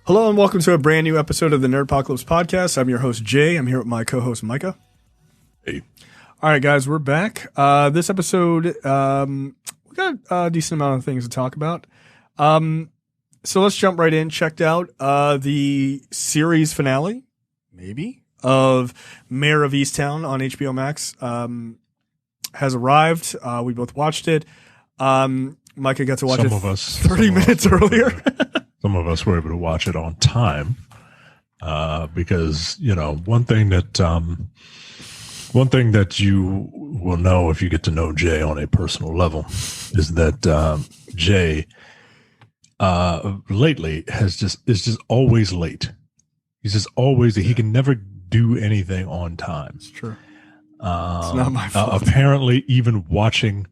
Hello and welcome to a brand new episode of the Nerdpocalypse Podcast. I'm your host, Jay. I'm here with my co-host, Micah. Hey. All right, guys, we're back. This episode, we got a decent amount of things to talk about. So let's jump right in. Checked out the series finale, maybe, of Mare of Easttown on HBO Max. Has arrived. We both watched it. Micah got to watch 30 minutes earlier. Some of us were able to watch it on time because, you know, one thing that you will know if you get to know Jay on a personal level is that Jay lately is just always late. He's just always, he can never do anything on time. It's true. It's not my fault. Apparently, even watching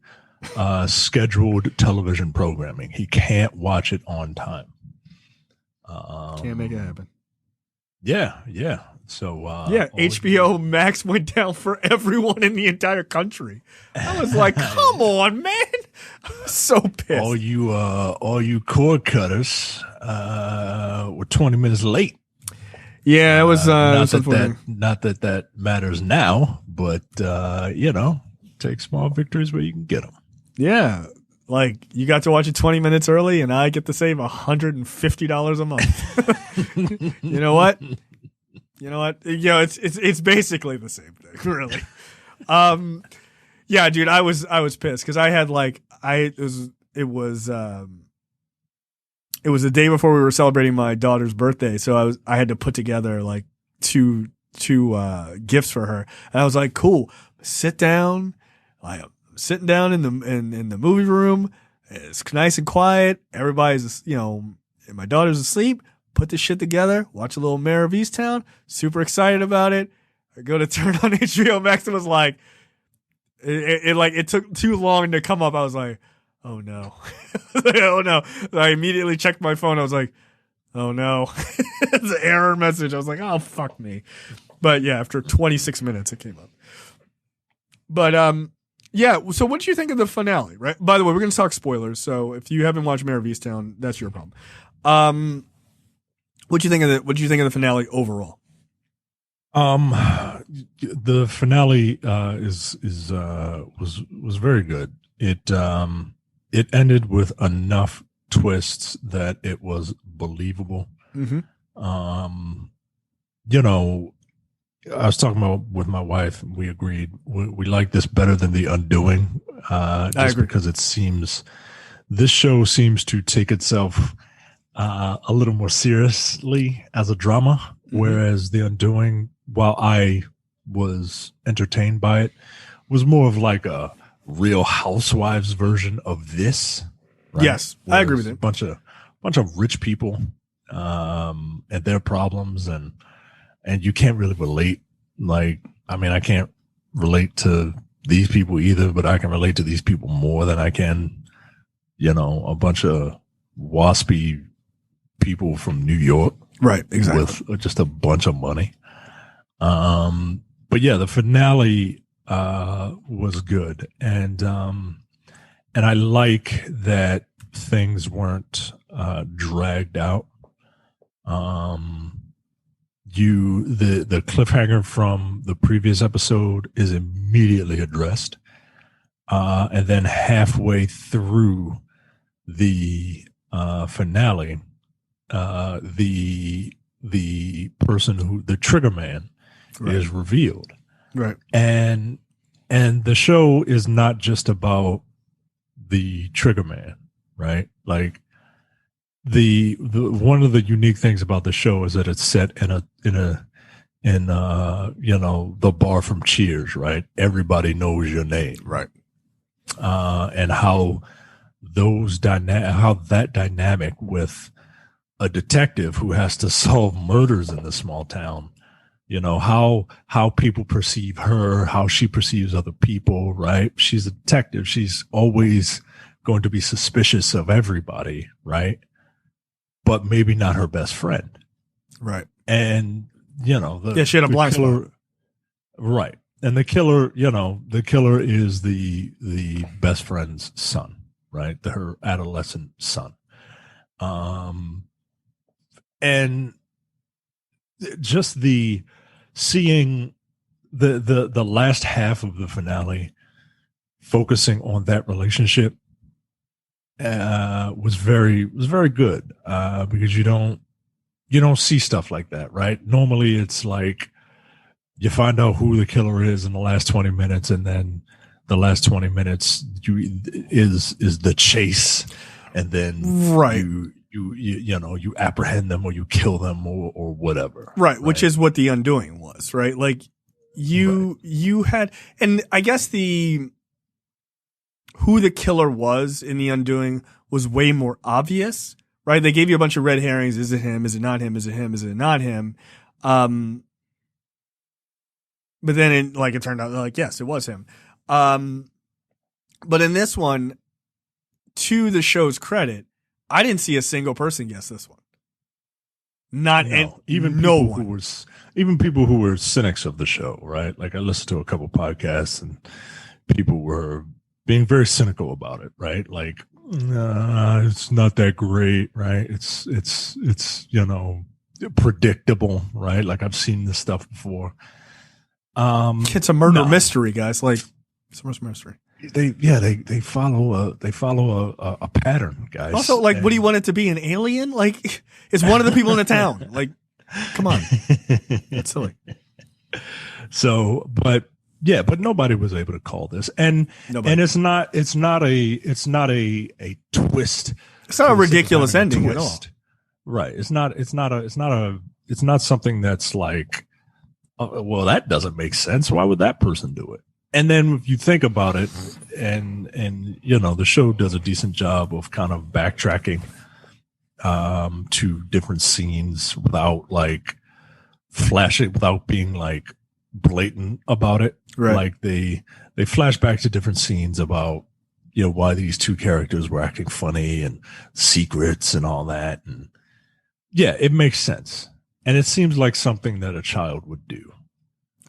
scheduled television programming, he can't watch it on time. Can't make it happen. Yeah. So HBO Max went down for everyone in the entire country. I was like, come on, man. I was so pissed. All you cord cutters were 20 minutes late. Yeah, it was not that matters now, but you know, take small victories where you can get them. Yeah. Like, you got to watch it 20 minutes early, and I get to save $150 a month. You know what? It's basically the same thing, really. Yeah, dude, I was pissed because I had it was the day before we were celebrating my daughter's birthday, so I had to put together like two gifts for her, and I was like, cool, sit down, sitting down in the movie room. It's nice and quiet. Everybody's, my daughter's asleep. Put this shit together. Watch a little Mare of Easttown. Super excited about it. I go to turn on HBO Max and was like, it took too long to come up. I was like, oh no. Oh no. I immediately checked my phone. I was like, oh no. It's an error message. I was like, oh, fuck me. But yeah, after 26 minutes, it came up. But, yeah, so what do you think of the finale, right? By the way, we're going to talk spoilers, so if you haven't watched Mare of Easttown, that's your problem. What do you think of the finale overall? The finale was very good. It ended with enough twists that it was believable. Mm-hmm. I was talking about with my wife. We agreed we like this better than The Undoing, just because this show seems to take itself a little more seriously as a drama, mm-hmm. whereas The Undoing, while I was entertained by it, was more of like a Real Housewives version of this. Right? Yes, I agree with it. A bunch of rich people and their problems and you can't really relate. I can't relate to these people either, but I can relate to these people more than I can, a bunch of waspy people from New York. Right, exactly. With just a bunch of money. But yeah, the finale was good. And I like that things weren't dragged out. The cliffhanger from the previous episode is immediately addressed. And then halfway through the finale, the person the trigger man right. is revealed. Right. And the show is not just about the trigger man, right? Like, the one of the unique things about the show is that it's set in the bar from Cheers, right? Everybody knows your name, right? And how that dynamic with a detective who has to solve murders in this small town, how people perceive her, how she perceives other people, right? She's a detective. She's always going to be suspicious of everybody, right? But maybe not her best friend. Right. And, she had a blind spot. Right. And the killer is the best friend's son, right? Her adolescent son. And just seeing the last half of the finale focusing on that relationship was very good, because you don't see stuff like that, right? Normally it's like you find out who the killer is in the last 20 minutes, and then the last 20 minutes is the chase, and then you apprehend them, or you kill them, or whatever. Right, which is what The Undoing was, right? Like you had, and I guess who the killer was in The Undoing was way more obvious, right? They gave you a bunch of red herrings. Is it him? Is it not him? Is it him? Is it not him? But then it turned out like, yes, it was him. But in this one, to the show's credit, I didn't see a single person guess this one. Even people who were cynics of the show, right? Like I listened to a couple podcasts and people were being very cynical about it, right? Like, it's not that great, right? It's predictable, right? Like I've seen this stuff before. It's a murder mystery, guys. Like it's a murder mystery. They follow a pattern, guys. Also, like, what do you want it to be? An alien? Like, it's one of the people in the town. Like, come on, that's silly. So, but nobody was able to call this, and it's not a twist. It's not a ridiculous ending at all. Right. It's not something that's like, well, that doesn't make sense. Why would that person do it? And then if you think about it, and the show does a decent job of kind of backtracking to different scenes without like flashing, without being like blatant about it. Right. Like they flash back to different scenes about why these two characters were acting funny and secrets and all that. And yeah, it makes sense. And it seems like something that a child would do.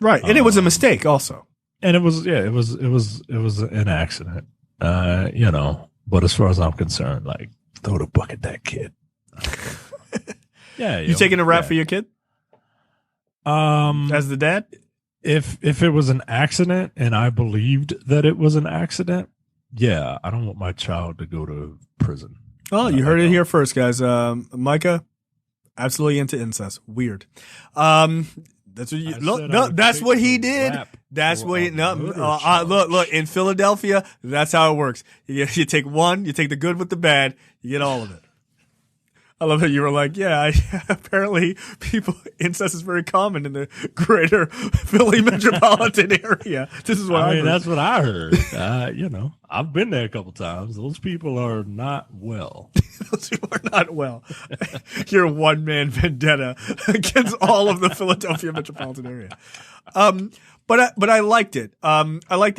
Right. And it was a mistake also. And it was an accident. But as far as I'm concerned, like, throw the book at that kid. Yeah. You taking a rap for your kid? As the dad? If it was an accident and I believed that it was an accident, yeah, I don't want my child to go to prison. Oh, you heard it here first, guys. Micah, absolutely into incest. Weird. That's what you look. No, that's what he did. That's what he. No, look. In Philadelphia, that's how it works. You take one, you take the good with the bad, you get all of it. I love that you were like, yeah. Apparently, incest is very common in the greater Philly metropolitan area. This is what I heard. That's what I heard. I've been there a couple times. Those people are not well. Those people are not well. Your one-man vendetta against all of the Philadelphia metropolitan area. But I liked it. I liked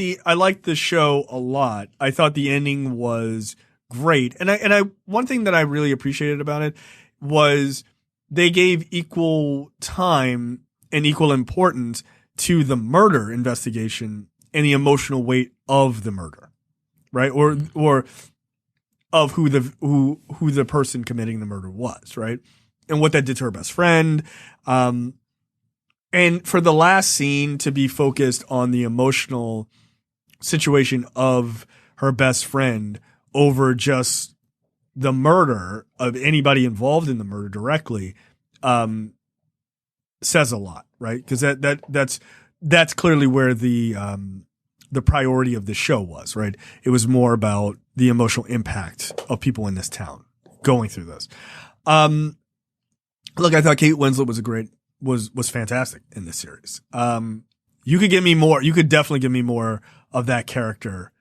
the show a lot. I thought the ending was great. And I one thing that I really appreciated about it was they gave equal time and equal importance to the murder investigation and the emotional weight of the murder, right? Or of who the person committing the murder was, right? And what that did to her best friend. And for the last scene to be focused on the emotional situation of her best friend over just the murder of anybody involved in the murder directly, says a lot, right? Because that's clearly where the priority of the show was, right? It was more about the emotional impact of people in this town going through this. Look, I thought Kate Winslet was fantastic in this series. You could give me more. You could definitely give me more of that character.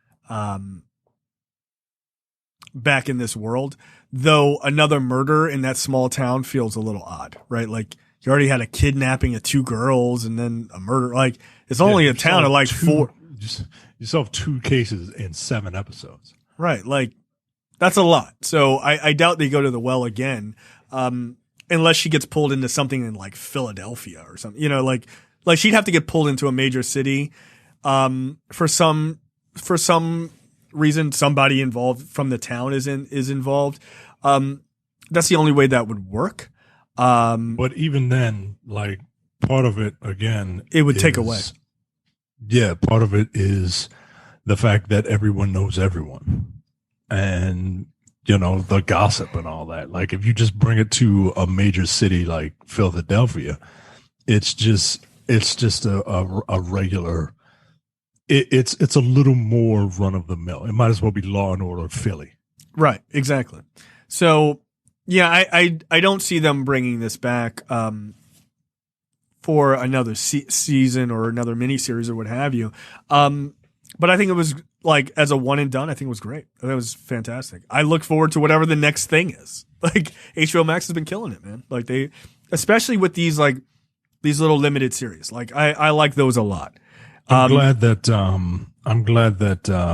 Back in this world, though another murder in that small town feels a little odd, right? Like you already had a kidnapping of 2 girls and then a murder. Like it's only a town of like 4. You solved 2 cases in 7 episodes. Right. Like that's a lot. So I doubt they go to the well again. Unless she gets pulled into something in like Philadelphia or something, like she'd have to get pulled into a major city, for some reason somebody involved from the town is involved. That's the only way that would work. But even then, like, part of it, again, it would take away. Yeah, part of it is the fact that everyone knows everyone. And, you know, the gossip and all that. Like, if you just bring it to a major city like Philadelphia, it's just a regular. It's a little more run of the mill. It might as well be Law and Order Philly. Right. Exactly. So, yeah, I don't see them bringing this back for another season or another miniseries or what have you. But I think it was, like, as a one and done, I think it was great. I think it was fantastic. I look forward to whatever the next thing is. Like, HBO Max has been killing it, man. Like, they, especially with these little limited series. Like, I like those a lot. I'm glad that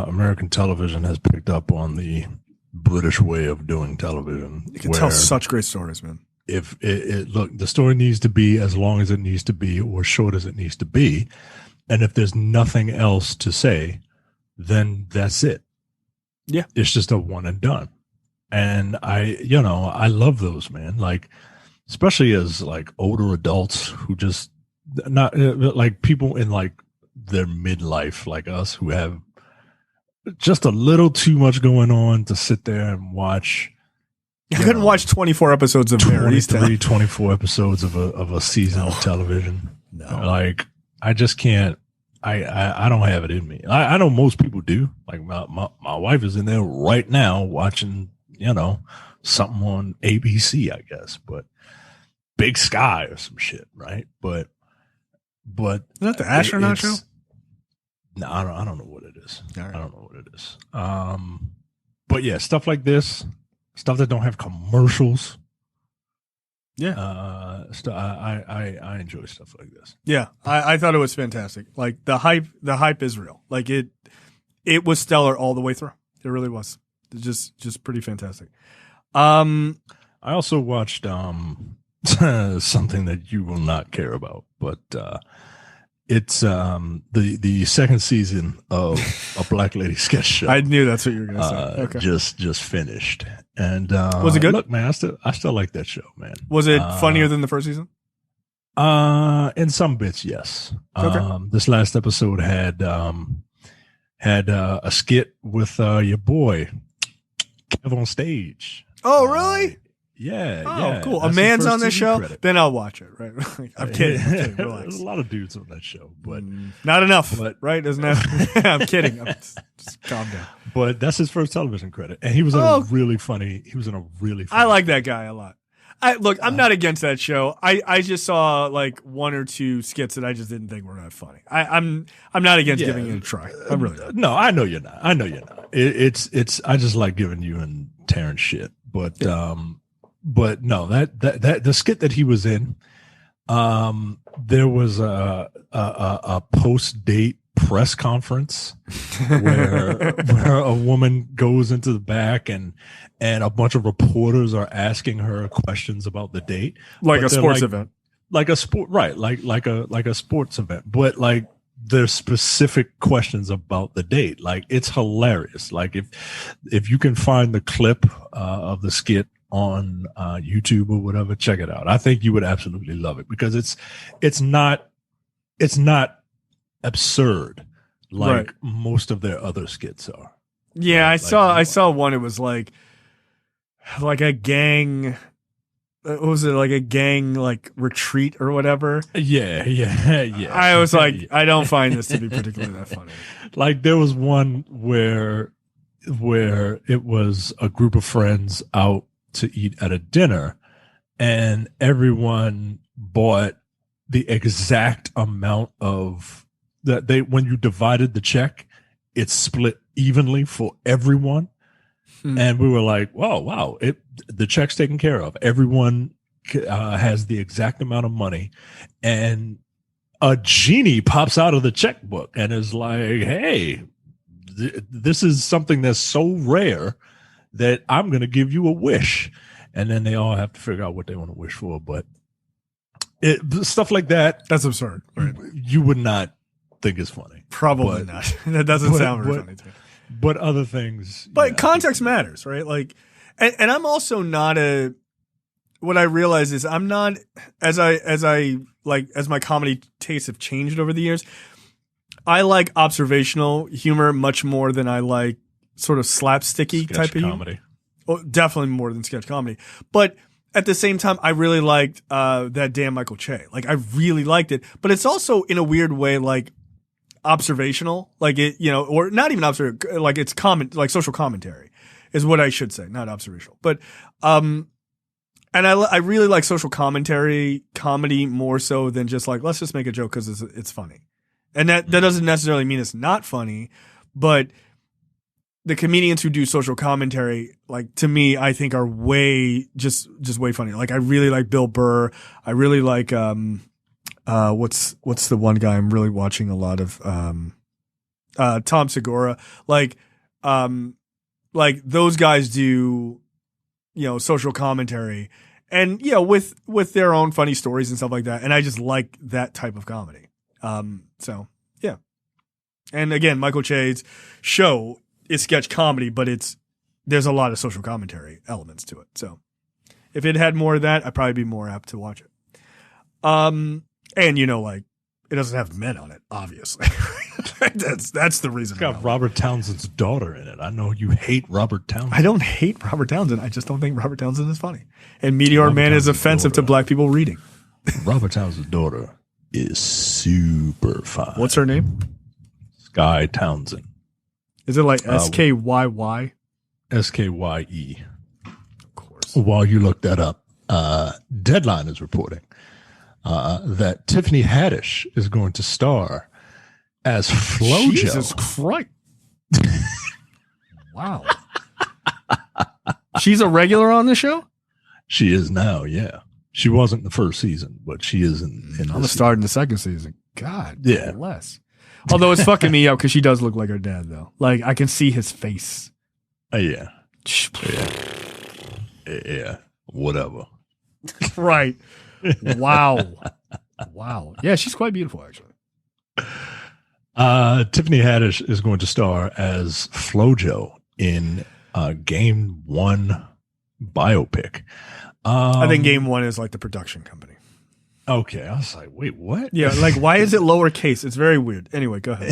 American television has picked up on the British way of doing television. You can tell such great stories, man. If look, the story needs to be as long as it needs to be or short as it needs to be. And if there's nothing else to say, then that's it. Yeah. It's just a one and done. And I love those, man. Like, especially as like older adults who just not like people in like their midlife, like us, who have just a little too much going on to sit there and watch. I couldn't watch 24 episodes of Mare of Easttown. 24 episodes of a season of television. No. Like, I just can't. I don't have it in me. I know most people do. Like, my wife is in there right now watching, you know, something on ABC, I guess, but Big Sky or some shit, right? But is that the astronaut show? No, I don't know what it is. Right. I don't know what it is. But yeah, stuff like this, stuff that don't have commercials. Yeah. I enjoy stuff like this. Yeah. I thought it was fantastic. Like, the hype is real. Like, it was stellar all the way through. It really was. It's just pretty fantastic. I also watched something that you will not care about, but it's the second season of a Black Lady Sketch Show. I knew that's what you were going to say. Okay. Just finished. And was it good? Look, man, I still like that show, man. Was it funnier than the first season? In some bits, yes. Okay. This last episode had a skit with your boy Kev on stage. Oh, really? Yeah. Oh, yeah. cool. That's a man's on this TV show, credit. then I'll watch it. Right? I'm kidding. Relax. There's a lot of dudes on that show, but not enough. Right? Isn't that? I'm kidding. Just calm down. But that's his first television credit, and he was in a really funny. I like that guy a lot. I'm not against that show. I just saw like one or two skits that I just didn't think were that funny. I'm not against giving it a try. I'm really not. No, I know you're not. It's I just like giving you and Terrence shit, but but no, that the skit that he was in, there was a post date press conference where a woman goes into the back and a bunch of reporters are asking her questions about the date, like a sports event, like a sport, right? Like a sports event, but like there's specific questions about the date. Like, it's hilarious. Like, if you can find the clip of the skit on YouTube or whatever, check it out. I think you would absolutely love it because it's not absurd like most of their other skits are. Yeah, I saw one. It was like a gang. What was it, like a gang like retreat or whatever? Yeah. I was like, I don't find this to be particularly that funny. Like, there was one where it was a group of friends out to eat at a dinner, and everyone bought the exact amount of that when you divided the check, it's split evenly for everyone. And we were like, wow, the check's taken care of. Everyone has the exact amount of money, and a genie pops out of the checkbook and is like, hey, this is something that's so rare that I'm going to give you a wish. And then they all have to figure out what they want to wish for. But stuff like that, that's absurd. Right? You would not think is funny. Probably not. That doesn't sound very funny to me. But other things. But context matters, right? Like, and I'm also not what I realize is I'm not as my comedy tastes have changed over the years. I like observational humor much more than I like sort of slapsticky sketch type of comedy. humor. Well, definitely more than sketch comedy. But at the same time, I really liked that damn Michael Che. Like I really liked it. But it's also in a weird way like observational, like it, or not even observational, like it's like social commentary is what I should say, not observational. But and I really like social commentary comedy more so than just like let's just make a joke because it's funny. And that doesn't necessarily mean it's not funny, but the comedians who do social commentary, like to me, I think are way just way funny. Like I really like Bill Burr. I really like what's the one guy I'm really watching a lot of Tom Segura. Like those guys do social commentary and with their own funny stories and stuff like that. And I just like that type of comedy. So yeah. And again, Michael Che's show is sketch comedy, but there's a lot of social commentary elements to it. So if it had more of that, I'd probably be more apt to watch it. And it doesn't have men on it, obviously. that's the reason. It's got Robert Townsend's daughter in it. I know you hate Robert Townsend. I don't hate Robert Townsend. I just don't think Robert Townsend is funny. And Meteor Man is offensive to black people reading. Robert Townsend's daughter is super fine. What's her name? Sky Townsend. Is it like SKYY? SKYE. Of course. While you look that up, Deadline is reporting that Tiffany Haddish is going to star as FloJo. Jesus Christ. Wow. She's a regular on the show? She is now, yeah. She wasn't in the first season, but she is in I'm going to start in the second season. God, yeah. Less. Although it's fucking me up because she does look like her dad, though. Like, I can see his face. Yeah. Yeah. Whatever. Right. Wow. Wow. Yeah, she's quite beautiful, actually. Tiffany Haddish is going to star as FloJo in Game One biopic. I think Game One is like the production company. Okay, I was like, wait, what? Yeah, like why is it lowercase? It's very weird. Anyway, go ahead.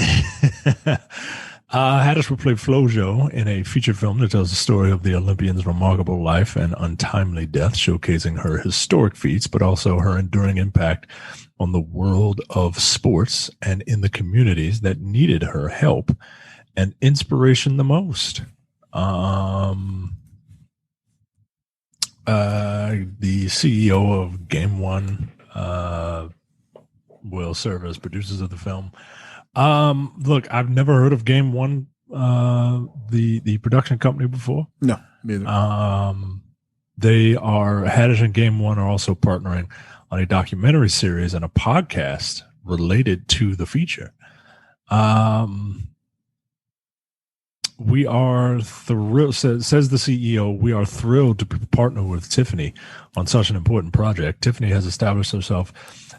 Haddish will play FloJo in a feature film that tells the story of the Olympian's remarkable life and untimely death, showcasing her historic feats, but also her enduring impact on the world of sports and in the communities that needed her help and inspiration the most. The CEO of Game One will serve as producers of the film. Look, I've never heard of Game One, the production company before. No, neither. Haddish and Game One are also partnering on a documentary series and a podcast related to the feature. We are thrilled, says the CEO, we are thrilled to partner with Tiffany on such an important project. Tiffany has established herself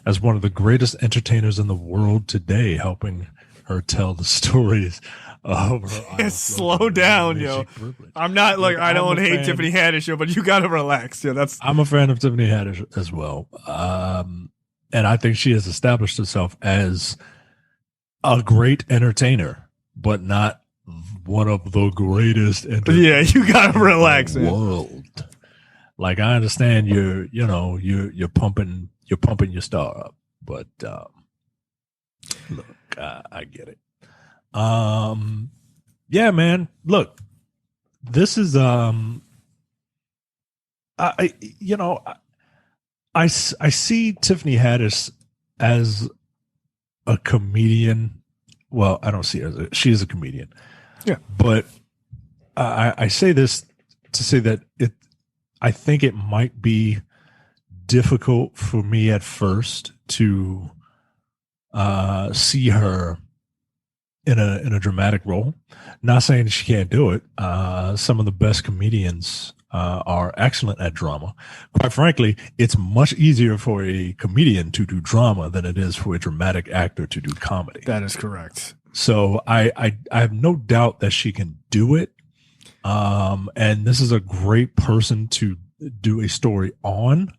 as one of the greatest entertainers in the world today, helping her tell the stories of her. Slow down, yo. Privilege. I'm not like, I don't hate Tiffany Haddish, but you got to relax. Yeah, I'm a fan of Tiffany Haddish as well. And I think she has established herself as a great entertainer, but not one of the greatest entertainers. Yeah, you gotta relax, in the world. Like I understand you're pumping your star up, but look, I get it. Yeah, man. Look, this is I see Tiffany Haddish as a comedian. Well, I don't see her she is a comedian. Yeah, but I say this to say that I think it might be difficult for me at first to see her in a dramatic role. Not saying she can't do it. Some of the best comedians are excellent at drama. Quite frankly, it's much easier for a comedian to do drama than it is for a dramatic actor to do comedy. That is correct. So I have no doubt that she can do it. And this is a great person to do a story on.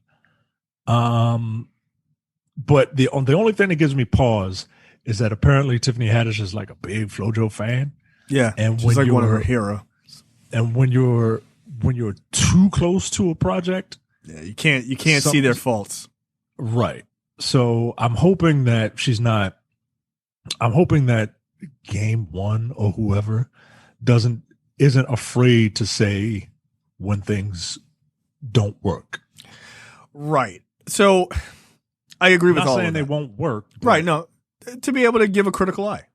But the only thing that gives me pause is that apparently Tiffany Haddish is like a big FloJo fan. Yeah, and she's like one of her heroes. And when you're too close to a project, yeah, you can't see their faults. Right. So I'm hoping that I'm hoping that Game One or whoever isn't afraid to say when things don't work. Right. So I agree with all of that. Not saying they won't work. Right. No, to be able to give a critical eye.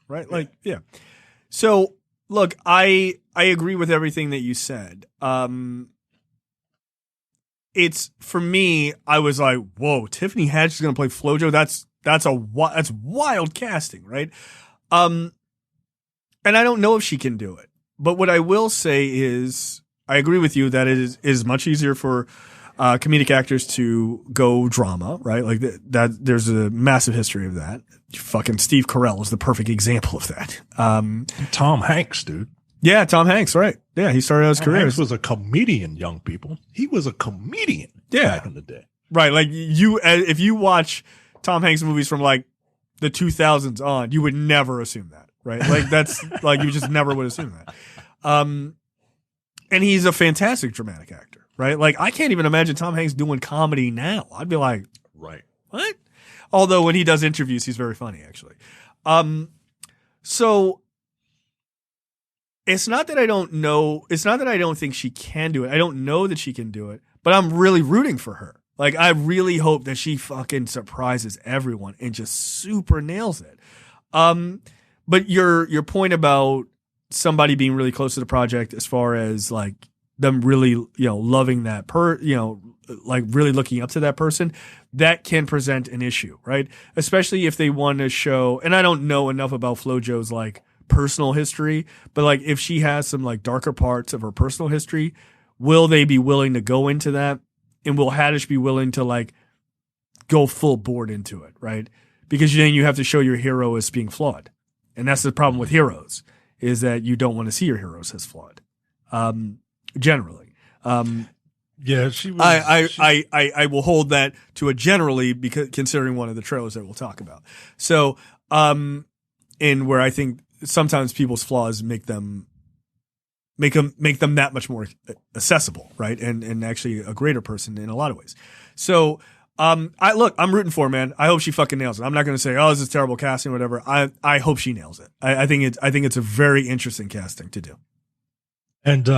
Right. Yeah. Like, yeah. So look, I agree with everything that you said. It's for me, I was like, whoa, Tiffany Haddish is going to play FloJo. That's wild casting. Right. And I don't know if she can do it, but what I will say is I agree with you that it is much easier for comedic actors to go drama, right? Like that there's a massive history of that. Fucking Steve Carell is the perfect example of that. Tom Hanks, dude. Yeah, Tom Hanks, right. Yeah, he started out his career. Hanks was a comedian, young people. He was a comedian back in the day. Right, like if you watch Tom Hanks movies from like the 2000s on, you would never assume that, right? Like that's like you just never would assume that. And he's a fantastic dramatic actor, right? Like I can't even imagine Tom Hanks doing comedy now. I'd be like, right, what? Although when he does interviews, he's very funny, actually. So it's not that I don't know. It's not that I don't think she can do it. I don't know that she can do it, but I'm really rooting for her. Like I really hope that she fucking surprises everyone and just super nails it. But your point about somebody being really close to the project, as far as like them really, loving that like really looking up to that person, that can present an issue, right? Especially if they want to show, and I don't know enough about FloJo's like personal history, but like if she has some like darker parts of her personal history, will they be willing to go into that? And will Haddish be willing to like go full board into it, right? Because then you have to show your hero as being flawed. And that's the problem with heroes, is that you don't want to see your heroes as flawed. Generally. Yeah, she was. I will hold that to a generally, because considering one of the trailers that we'll talk about. So, and where I think sometimes people's flaws make them that much more accessible, right? And actually a greater person in a lot of ways. So, I'm rooting for her, man. I hope she fucking nails it. I'm not going to say, oh, this is terrible casting or whatever. I hope she nails it. I think it's a very interesting casting to do. And,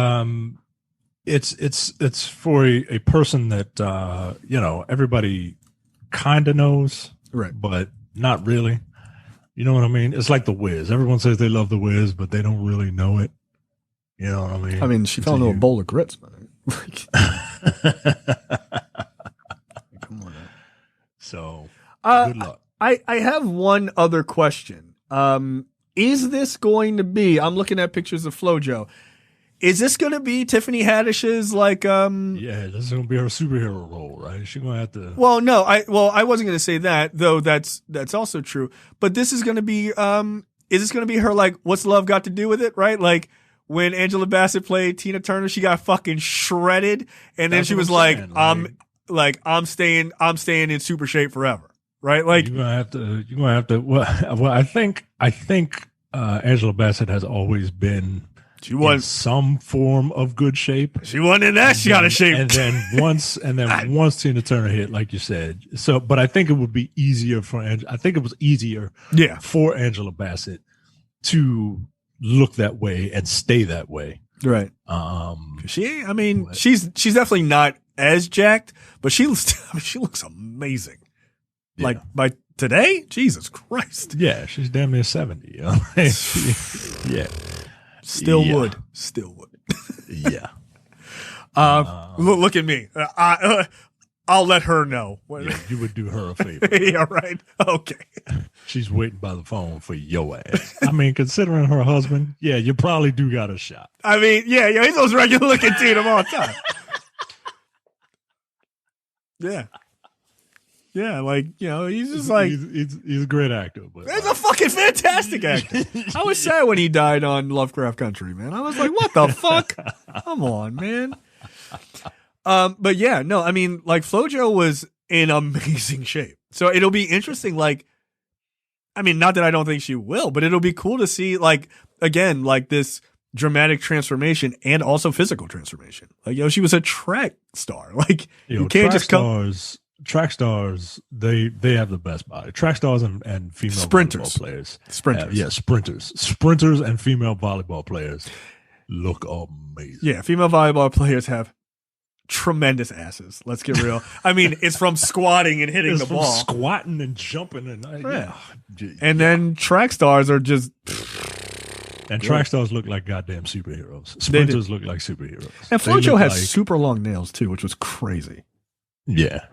it's for a person that, everybody kind of knows, right? But not really. You know what I mean? It's like The Wiz. Everyone says they love The Wiz, but they don't really know it. You know what I mean? I mean, she fell into a bowl of grits, man. Come on, man. So, good luck. I have one other question. Is this going to be? I'm looking at pictures of FloJo. Is this going to be Tiffany Haddish's like? Yeah, this is going to be her superhero role, right? She's going to have to. Well, no, I wasn't going to say that, though. That's also true. But this is going to be. Is this going to be her like? What's love got to do with it? Right? Like when Angela Bassett played Tina Turner, she got fucking shredded, and then she was like, I'm staying in super shape forever. Right? Like you're gonna have to. Well, I think Angela Bassett has always been. She was in some form of good shape. She wasn't in that shot of shape. And then once Tina Turner hit, like you said. So, but I think it would be easier for for Angela Bassett to look that way and stay that way. Right. She's definitely not as jacked, but she looks amazing. Yeah. Like by today, Jesus Christ. Yeah, she's damn near 70. Yeah. Still would. Yeah. Look at me. I'll let her know. Yeah, you would do her a favor. Yeah, right. Okay. She's waiting by the phone for your ass. I mean, considering her husband, yeah, you probably do got a shot. I mean, yeah, he's those regular looking teen of all time. Yeah. Yeah, like, he's just like... He's a great actor. But he's a fucking fantastic actor. I was sad when he died on Lovecraft Country, man. I was like, what the fuck? Come on, man. But yeah, no, I mean, like FloJo was in amazing shape. So it'll be interesting. Like, I mean, not that I don't think she will, but it'll be cool to see, like, again, like this dramatic transformation and also physical transformation. Like, she was a track star. Like, you can't just come. Track stars, they have the best body. Track stars and female sprinters. Volleyball players. Sprinters. Sprinters and female volleyball players look amazing. Yeah, female volleyball players have tremendous asses. Let's get real. I mean, it's from squatting and hitting the ball. Squatting and jumping. And then track stars are just... And track stars look like goddamn superheroes. Sprinters look like superheroes. And FloJo has super long nails, too, which was crazy. Yeah.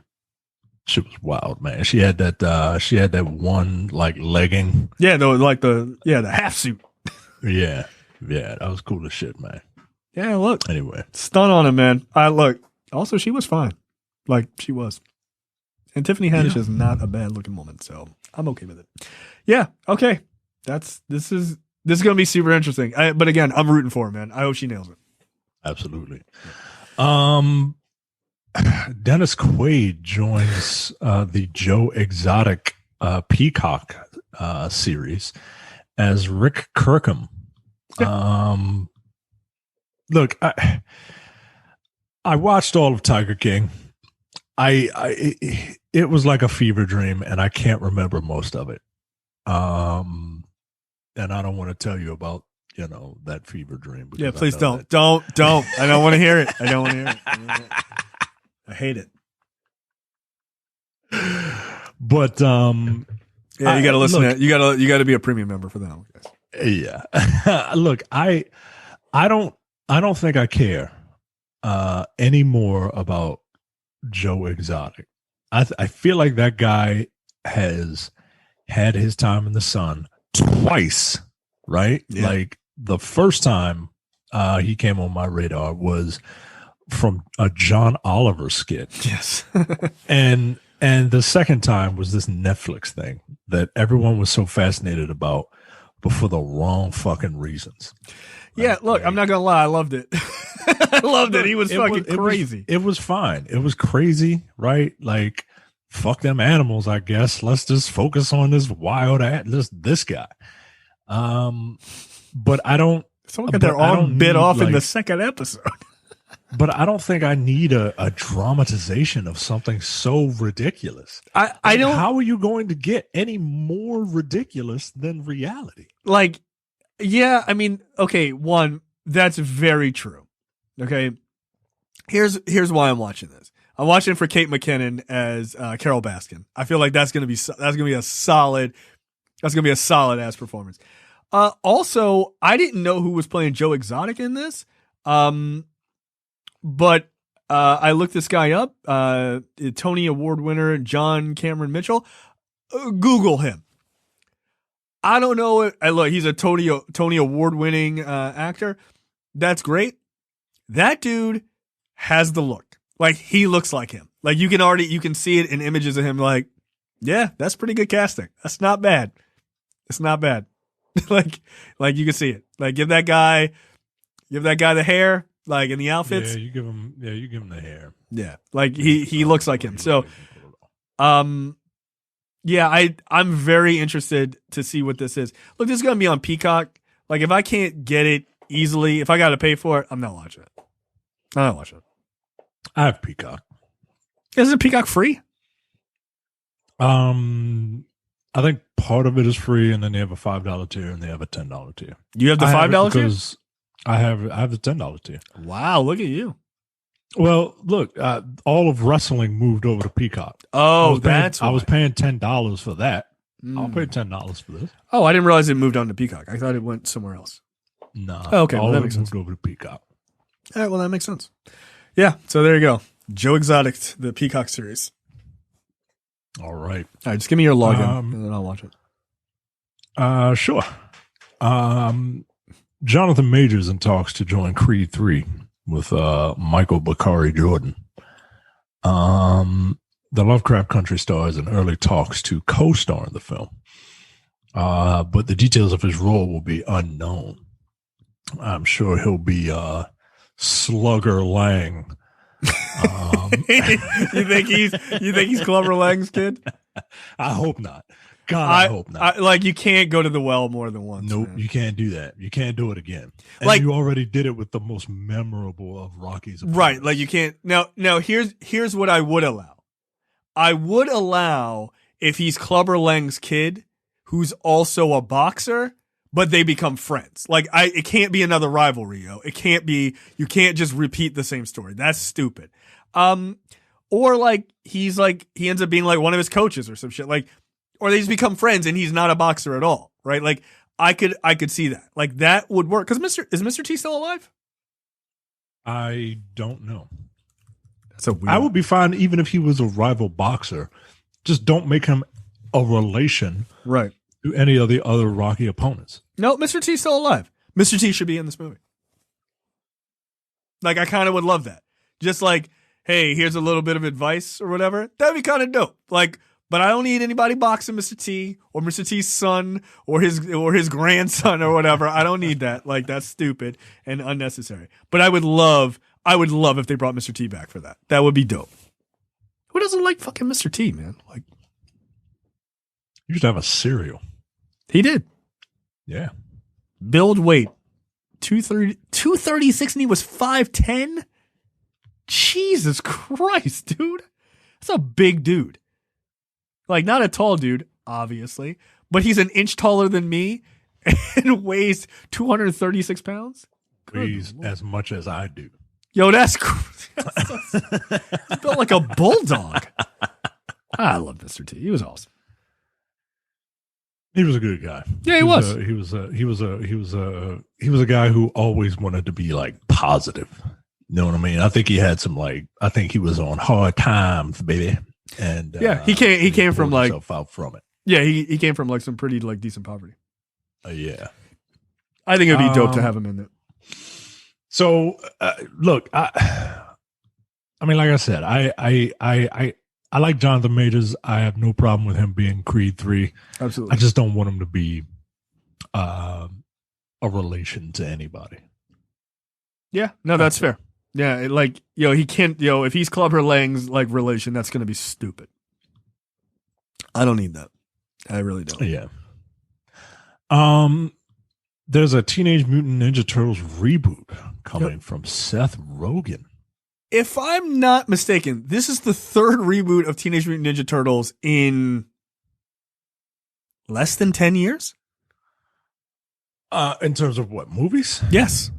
She was wild, man. She had that one like legging. Yeah, the half suit. Yeah, that was cool as shit, man. Yeah, look. Anyway, stun on him, man. Look. Also, she was fine, like she was. And Tiffany Haddish is not a bad looking woman, so I'm okay with it. Yeah, okay. This is gonna be super interesting. But again, I'm rooting for her, man. I hope she nails it. Absolutely. Dennis Quaid joins the Joe Exotic Peacock series as Rick Kirkham. Yeah. Look, I watched all of Tiger King. It was like a fever dream, and I can't remember most of it. And I don't want to tell you about that fever dream. Yeah, please don't. Don't. I don't want to hear it. I don't want to hear it. I hate it. But you got to listen. You got to be a premium member for that one, guys. Yeah. Look, I don't think I care anymore about Joe Exotic. I feel like that guy has had his time in the sun twice, right? Yeah. Like the first time he came on my radar was from a John Oliver skit. Yes. and the second time was this Netflix thing that everyone was so fascinated about, but for the wrong fucking reasons. Yeah, look, I'm not gonna lie, I loved it. I loved it. He was fucking crazy. It was fine. It was crazy, right? Like, fuck them animals, I guess. Let's just focus on this wild this guy. But I don't. Someone got their arm bit off in the second episode. But I don't think I need a dramatization of something so ridiculous. I don't. How are you going to get any more ridiculous than reality? Like, yeah, I mean, okay, one, that's very true. Okay, here's why I'm watching this. I'm watching for Kate McKinnon as Carol Baskin. I feel like that's gonna be a solid ass performance. Also, I didn't know who was playing Joe Exotic in this. But I looked this guy up, Tony Award winner John Cameron Mitchell. Google him. I don't know. Look, he's a Tony Award winning actor. That's great. That dude has the look. Like, he looks like him. Like, you can see it in images of him. Like, yeah, that's pretty good casting. That's not bad. It's not bad. like you can see it. Like, give that guy the hair. Like, in the outfits, you give him the hair. Yeah, like he looks like him. So, yeah, I'm very interested to see what this is. Look, this is gonna be on Peacock. Like, if I can't get it easily, if I got to pay for it, I'm not watching it. I'm not watching it. I have Peacock. Isn't Peacock free? I think part of it is free, and then they have a $5 tier and they have a $10 tier. You have the $5 tier? I have the $10 tier. Wow, look at you. Well, look, all of wrestling moved over to Peacock. Oh, I was paying $10 for that. I'll pay $10 for this. Oh, I didn't realize it moved on to Peacock. I thought it went somewhere else. No. Oh, okay, well, that makes sense. Moved over to Peacock. All right, well, that makes sense. Yeah, so there you go. Joe Exotic, the Peacock series. All right. All right, just give me your login, and then I'll watch it. Sure. Jonathan Majors in talks to join Creed 3 with Michael Bakari Jordan. The Lovecraft Country star is in early talks to co-star in the film, but the details of his role will be unknown. I'm sure he'll be Slugger Lang You think he's Clubber Lang's kid? I hope not. God, I hope not. Like, you can't go to the well more than once. Nope, man. you can't do that. You can't do it again. And like, you already did it with the most memorable of Rocky's opponents. Right, like you can't. Now here's what I would allow. I would allow if he's Clubber Lang's kid, who's also a boxer, but they become friends. Like, it can't be another rivalry, yo. It can't be. You can't just repeat the same story. That's stupid. Or like he ends up being like one of his coaches or some shit. Like, or they just become friends and he's not a boxer at all, right? Like, I could see that. Like, that would work. Because is Mr. T still alive? I don't know. That's a weird. I would be fine even if he was a rival boxer. Just don't make him a relation, right, to any of the other Rocky opponents. No, Mr. T's still alive. Mr. T should be in this movie. Like, I kind of would love that. Just like, hey, here's a little bit of advice or whatever. That'd be kind of dope. Like, but I don't need anybody boxing Mr. T or Mr. T's son or his grandson or whatever. I don't need that. Like, that's stupid and unnecessary. But I would love if they brought Mr. T back for that. That would be dope. Who doesn't like fucking Mr. T, man? Like, you should have a cereal. He did. Yeah. Build weight 236 and he was 5'10". Jesus Christ, dude. That's a big dude. Like, not a tall dude, obviously, but he's an inch taller than me and weighs 236 pounds. Weighs as much as I do. Yo, that's built like a bulldog. I love Mr. T. He was awesome. He was a good guy. Yeah, he was. He was a guy who always wanted to be like positive. You know what I mean? I think he had some I think he was on hard times, baby. And yeah, he came from like out from it. Yeah, he came from like some pretty like decent poverty. Yeah, I think it'd be dope to have him in it. So look, I mean, like I said, I like Jonathan Majors. I have no problem with him being Creed 3. Absolutely, I just don't want him to be a relation to anybody. Yeah, no, that's fair. Yeah, like, he can't, if he's Clubber Lang's like relation, that's going to be stupid. I don't need that. I really don't. Yeah. There's a Teenage Mutant Ninja Turtles reboot coming from Seth Rogen. If I'm not mistaken, this is the third reboot of Teenage Mutant Ninja Turtles in less than 10 years. In terms of what, movies? Yes.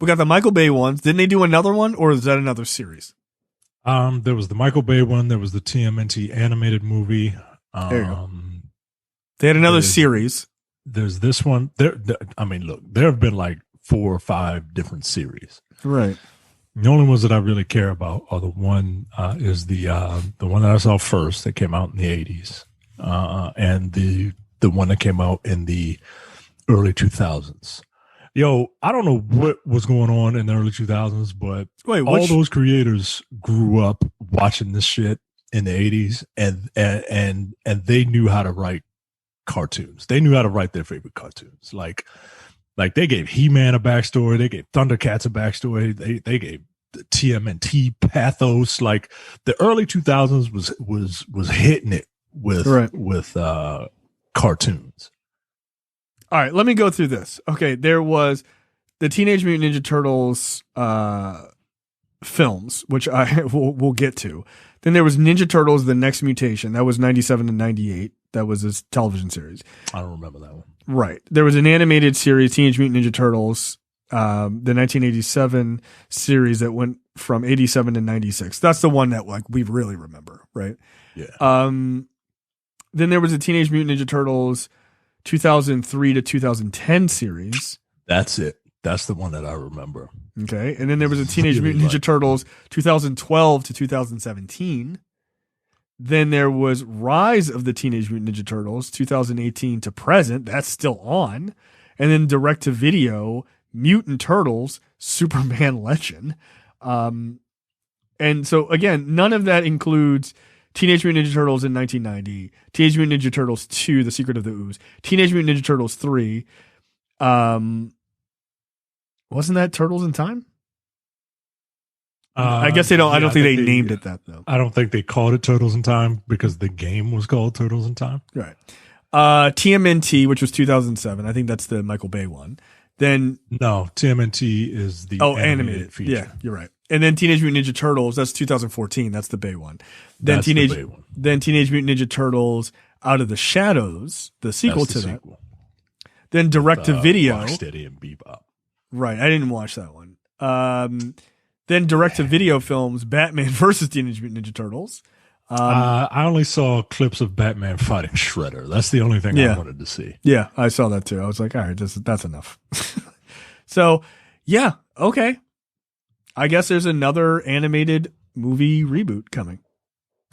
We got the Michael Bay ones. Didn't they do another one, or is that another series? There was the Michael Bay one. There was the TMNT animated movie. There you go. They had another series. There's this one. I mean, look, there have been like 4 or 5 different series. Right. The only ones that I really care about are the one is the one that I saw first that came out in the 80s, and the one that came out in the early 2000s. Yo, I don't know what was going on in the early 2000s, but all those creators grew up watching this shit in the 80s, and they knew how to write cartoons. They knew how to write their favorite cartoons. Like they gave He-Man a backstory, they gave Thundercats a backstory, they gave the TMNT pathos. Like, the early 2000s was hitting it with cartoons. All right, let me go through this. Okay, there was the Teenage Mutant Ninja Turtles films, which we'll get to. Then there was Ninja Turtles: The Next Mutation. That was 97 and 98. That was his television series. I don't remember that one. Right. There was an animated series, Teenage Mutant Ninja Turtles, the 1987 series that went from 87 to 96. That's the one that like we really remember, right? Yeah. Then there was a Teenage Mutant Ninja Turtles 2003 to 2010 series. That's it. That's the one that I remember. Okay. And then there was a Teenage Mutant Ninja Turtles 2012 to 2017. Then there was Rise of the Teenage Mutant Ninja Turtles 2018 to present. That's still on. And then direct to video, Mutant Turtles, Superman Legend. And so again, none of that includes Teenage Mutant Ninja Turtles in 1990, Teenage Mutant Ninja Turtles 2, The Secret of the Ooze, Teenage Mutant Ninja Turtles 3. Wasn't that Turtles in Time? I guess they don't. I don't think they named it that though. I don't think they called it Turtles in Time because the game was called Turtles in Time. Right. TMNT, which was 2007. I think that's the Michael Bay one. Then no, TMNT is the animated feature. Yeah, you're right. And then Teenage Mutant Ninja Turtles, that's 2014. That's the Bay one. Then Teenage Mutant Ninja Turtles Out of the Shadows, the sequel to that. Then direct to video. Rocksteady and Bebop. Right, I didn't watch that one. Then direct to video films, Batman versus Teenage Mutant Ninja Turtles. I only saw clips of Batman fighting Shredder. That's the only thing I wanted to see. Yeah, I saw that too. I was like, all right, that's enough. So, yeah, okay. I guess there's another animated movie reboot coming.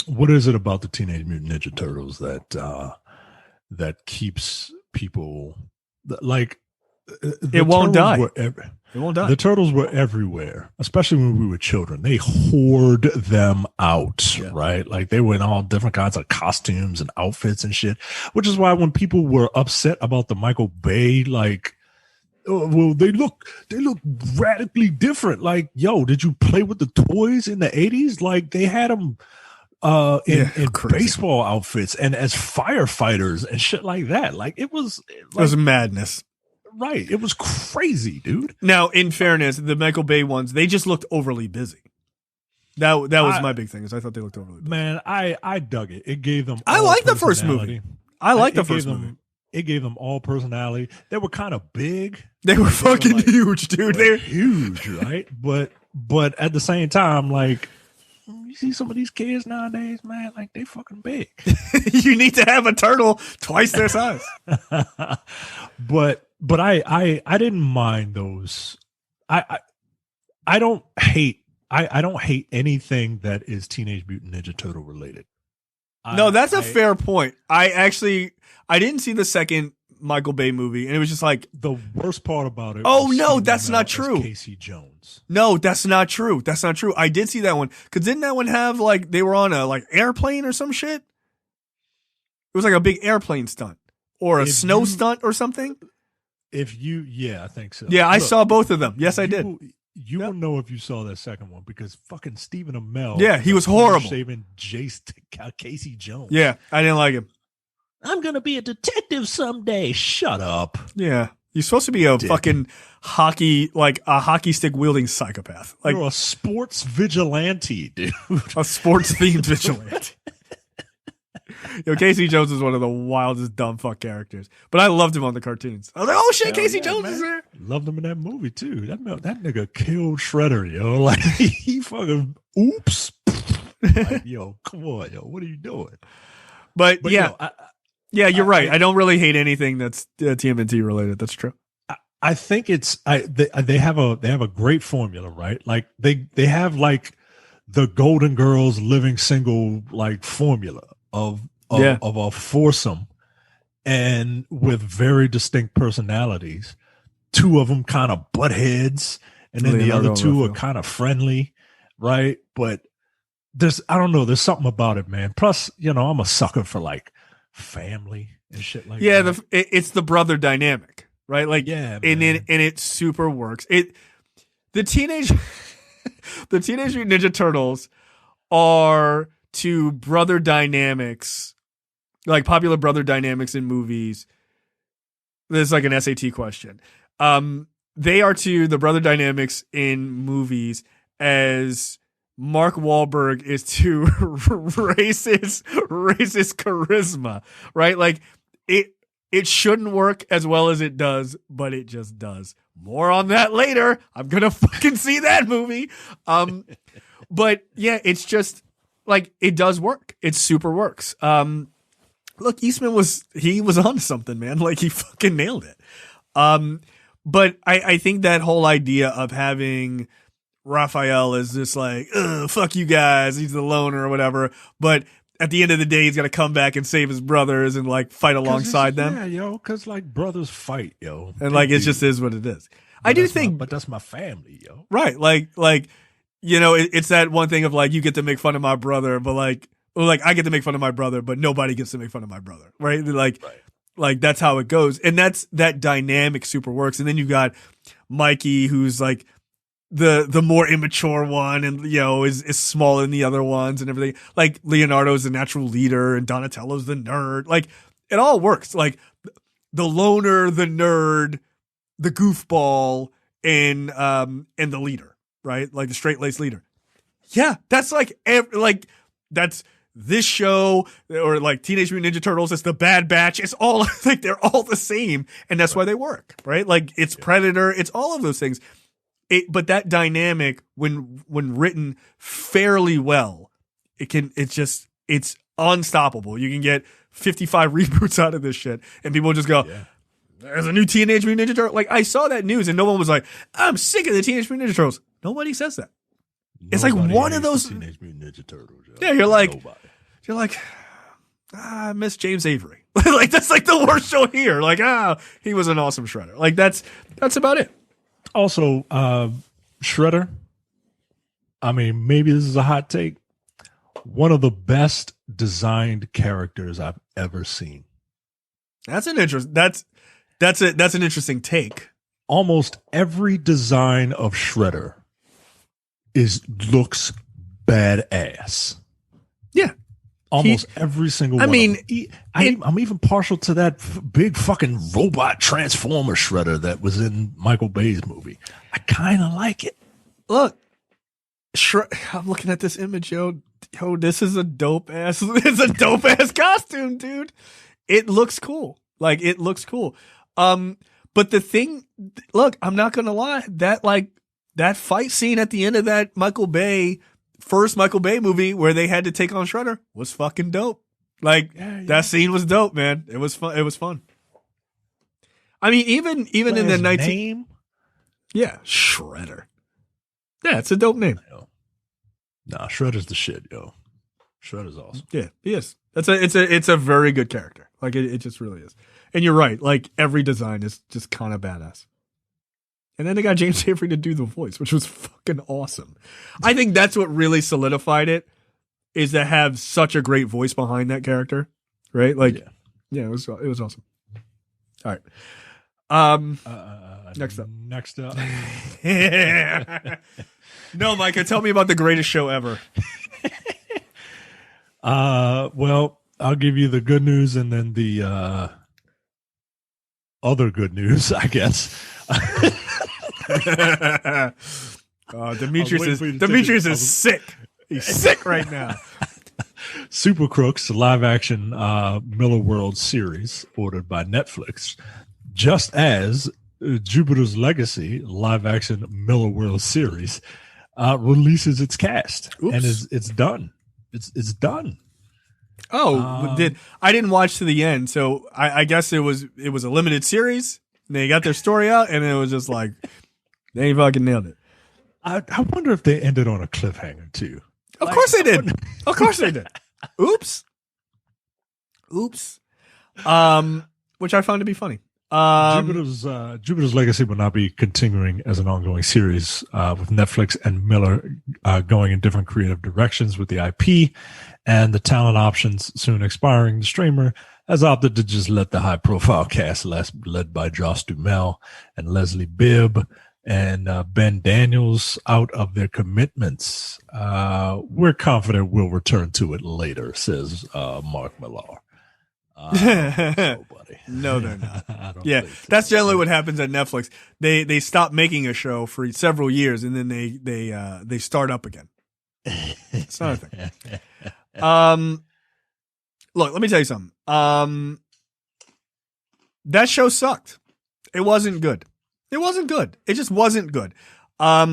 What is it about the Teenage Mutant Ninja Turtles that keeps people like? It won't die. It won't die. The turtles were everywhere, especially when we were children. They hoard them out, right? Like they were in all different kinds of costumes and outfits and shit, which is why when people were upset about the Michael Bay, like, oh, well, they look radically different. Like, yo, did you play with the toys in the 80s? Like they had them in baseball outfits and as firefighters and shit like that. Like it was madness. Right. It was crazy, dude. Now, in fairness, the Michael Bay ones, they just looked overly busy. That was my big thing, is I thought they looked overly busy. Man, I dug it. It gave them I like the first movie. I like the first movie. It gave them all personality. They were kind of big. They were fucking huge, dude. They're huge, right? But at the same time, like, you see some of these kids nowadays, man, like they fucking big. You need to have a turtle twice their size. But I didn't mind those. I don't hate anything that is Teenage Mutant Ninja Turtle related. No, that's a fair point. I didn't see the second Michael Bay movie, and it was just like the worst part about it. Oh no, that's not true. Casey Jones. No, that's not true. That's not true. I did see that one because didn't that one have like they were on a like airplane or some shit? It was like a big airplane stunt or a snow stunt or something. I think so. Yeah, I saw both of them. Yes, I did. You will know if you saw that second one because fucking Stephen Amell. Yeah, he was horrible. Saving Casey Jones. Yeah, I didn't like him. I'm gonna be a detective someday. Shut up. Yeah, you're supposed to be a fucking hockey stick wielding psychopath. Like you're a sports vigilante, dude. A sports themed vigilante. Yo, Casey Jones is one of the wildest dumb fuck characters, but I loved him on the cartoons. I was like, "Oh shit, Casey Jones is there!" Loved him in that movie too. That nigga killed Shredder, yo. Like he fucking oops. Like, yo, come on, yo, what are you doing? But yeah, you're right. I don't really hate anything that's TMNT related. That's true. I think it's they have a great formula, right? Like they have like the Golden Girls living single like formula of a foursome and with very distinct personalities. Two of them kind of butt heads and then the other two are kind of friendly, right? But there's something about it, man. Plus, I'm a sucker for like family and shit like that. It's the brother dynamic, right? Like, yeah, and it super works. The Teenage Mutant Ninja Turtles are to brother dynamics, like popular brother dynamics in movies. This is like an SAT question. They are to the brother dynamics in movies as Mark Wahlberg is to racist charisma, right? Like it shouldn't work as well as it does, but it just does. More on that later. I'm gonna fucking see that movie. But yeah, it's just like it does work. It super works. Look, Eastman was onto something, man. Like he fucking nailed it. But I think that whole idea of having Raphael is just like, fuck you guys, he's the loner or whatever. But at the end of the day, he's got to come back and save his brothers and like fight alongside them. Yeah, yo, because like brothers fight, yo. And like it just is what it is. I do think, but that's my family, yo. Right, like it's that one thing of like you get to make fun of my brother, but like I get to make fun of my brother, but nobody gets to make fun of my brother, right? Like that's how it goes, and that dynamic super works. And then you got Mikey, who's like the more immature one, and is smaller than the other ones and everything. Like Leonardo's the natural leader and Donatello's the nerd. Like it all works. Like the loner, the nerd, the goofball, and the leader, right? Like the straight-laced leader. Yeah, that's that's this show, or like Teenage Mutant Ninja Turtles. It's the Bad Batch. It's all like they're all the same, and that's why they work, right? Like it's Predator. It's all of those things. But that dynamic, when written fairly well, it's unstoppable. You can get 55 reboots out of this shit, and people just go, there's a new Teenage Mutant Ninja Turtle. Like I saw that news, and no one was like, I'm sick of the Teenage Mutant Ninja Turtles. Nobody says that. It's like one of those Teenage Mutant Ninja Turtles. Yeah, you're like, I miss James Avery. Like that's like the worst show here. Like, he was an awesome Shredder. Like that's about it. Also, Shredder, I mean, maybe this is a hot take. One of the best designed characters I've ever seen. That's an interesting take. Almost every design of Shredder looks badass. Yeah. Almost every single one. I mean, I'm even partial to that big fucking robot transformer Shredder that was in Michael Bay's movie. I kind of like it. Look, I'm looking at this image, yo, this is a dope ass. It's a dope ass costume, dude. It looks cool. Like it looks cool. But the thing, look, I'm not gonna lie, that fight scene at the end of that first Michael Bay movie where they had to take on Shredder was fucking dope. Like that scene was dope, man. It was fun. It was fun. I mean, even in the name, yeah, Shredder. Yeah, it's a dope name. Nah, Shredder's the shit, yo. Shredder's awesome. Yeah, he is. It's a very good character. Like it just really is. And you're right. Like every design is just kind of badass. And then they got James Avery to do the voice, which was fucking awesome. I think that's what really solidified it, is to have such a great voice behind that character, right? Like, yeah, it was awesome. All right. Next up. No, Micah, tell me about the greatest show ever. Well, I'll give you the good news and then the other good news, I guess. Demetrius is sick. He's sick right now. Super Crooks live action Miller World series ordered by Netflix, just as Jupiter's Legacy live action Miller World series releases its cast. Oops. And it's done. It's done. Oh, I didn't watch to the end, so I guess it was a limited series. And they got their story out, and it was just like they fucking nailed it. I wonder if they ended on a cliffhanger too. Of course they did. Of course they did. Oops. Which I found to be funny. Jupiter's Legacy will not be continuing as an ongoing series with Netflix and Miller going in different creative directions with the IP and the talent options soon expiring. The streamer has opted to just let the high-profile cast led by Josh Duhamel and Leslie Bibb and Ben Daniels out of their commitments. We're confident we'll return to it later, says Mark Millar. No, they're not. Yeah, that's generally what happens at Netflix. They stop making a show for several years, and then they start up again. It's not a thing. Look, let me tell you something. That show sucked. It wasn't good. It just wasn't good. I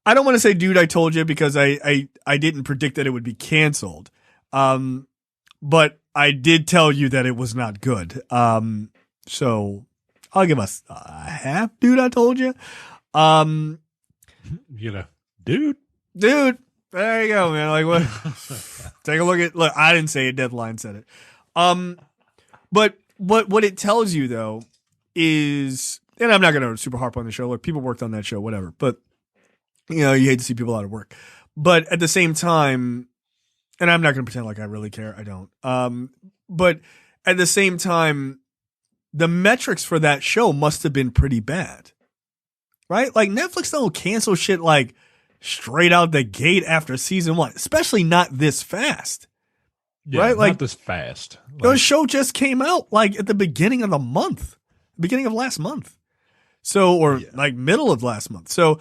don't want to say, dude, I told you, because I didn't predict that it would be canceled. But I did tell you that it was not good. So I'll give us a half, dude, I told you. Dude. There you go, man. Like, what? Take a look, I didn't say it, Deadline said it. But what it tells you, though, is, and I'm not going to super harp on the show. Look, people worked on that show, whatever. But, you hate to see people out of work. But at the same time, and I'm not going to pretend like I really care. I don't. But at the same time, the metrics for that show must have been pretty bad. right? Like Netflix don't cancel shit like straight out the gate after season 1, especially not this fast. Yeah, right? Like not this fast. The show just came out like at the beginning of the month, beginning of last month. So, or like middle of last month. So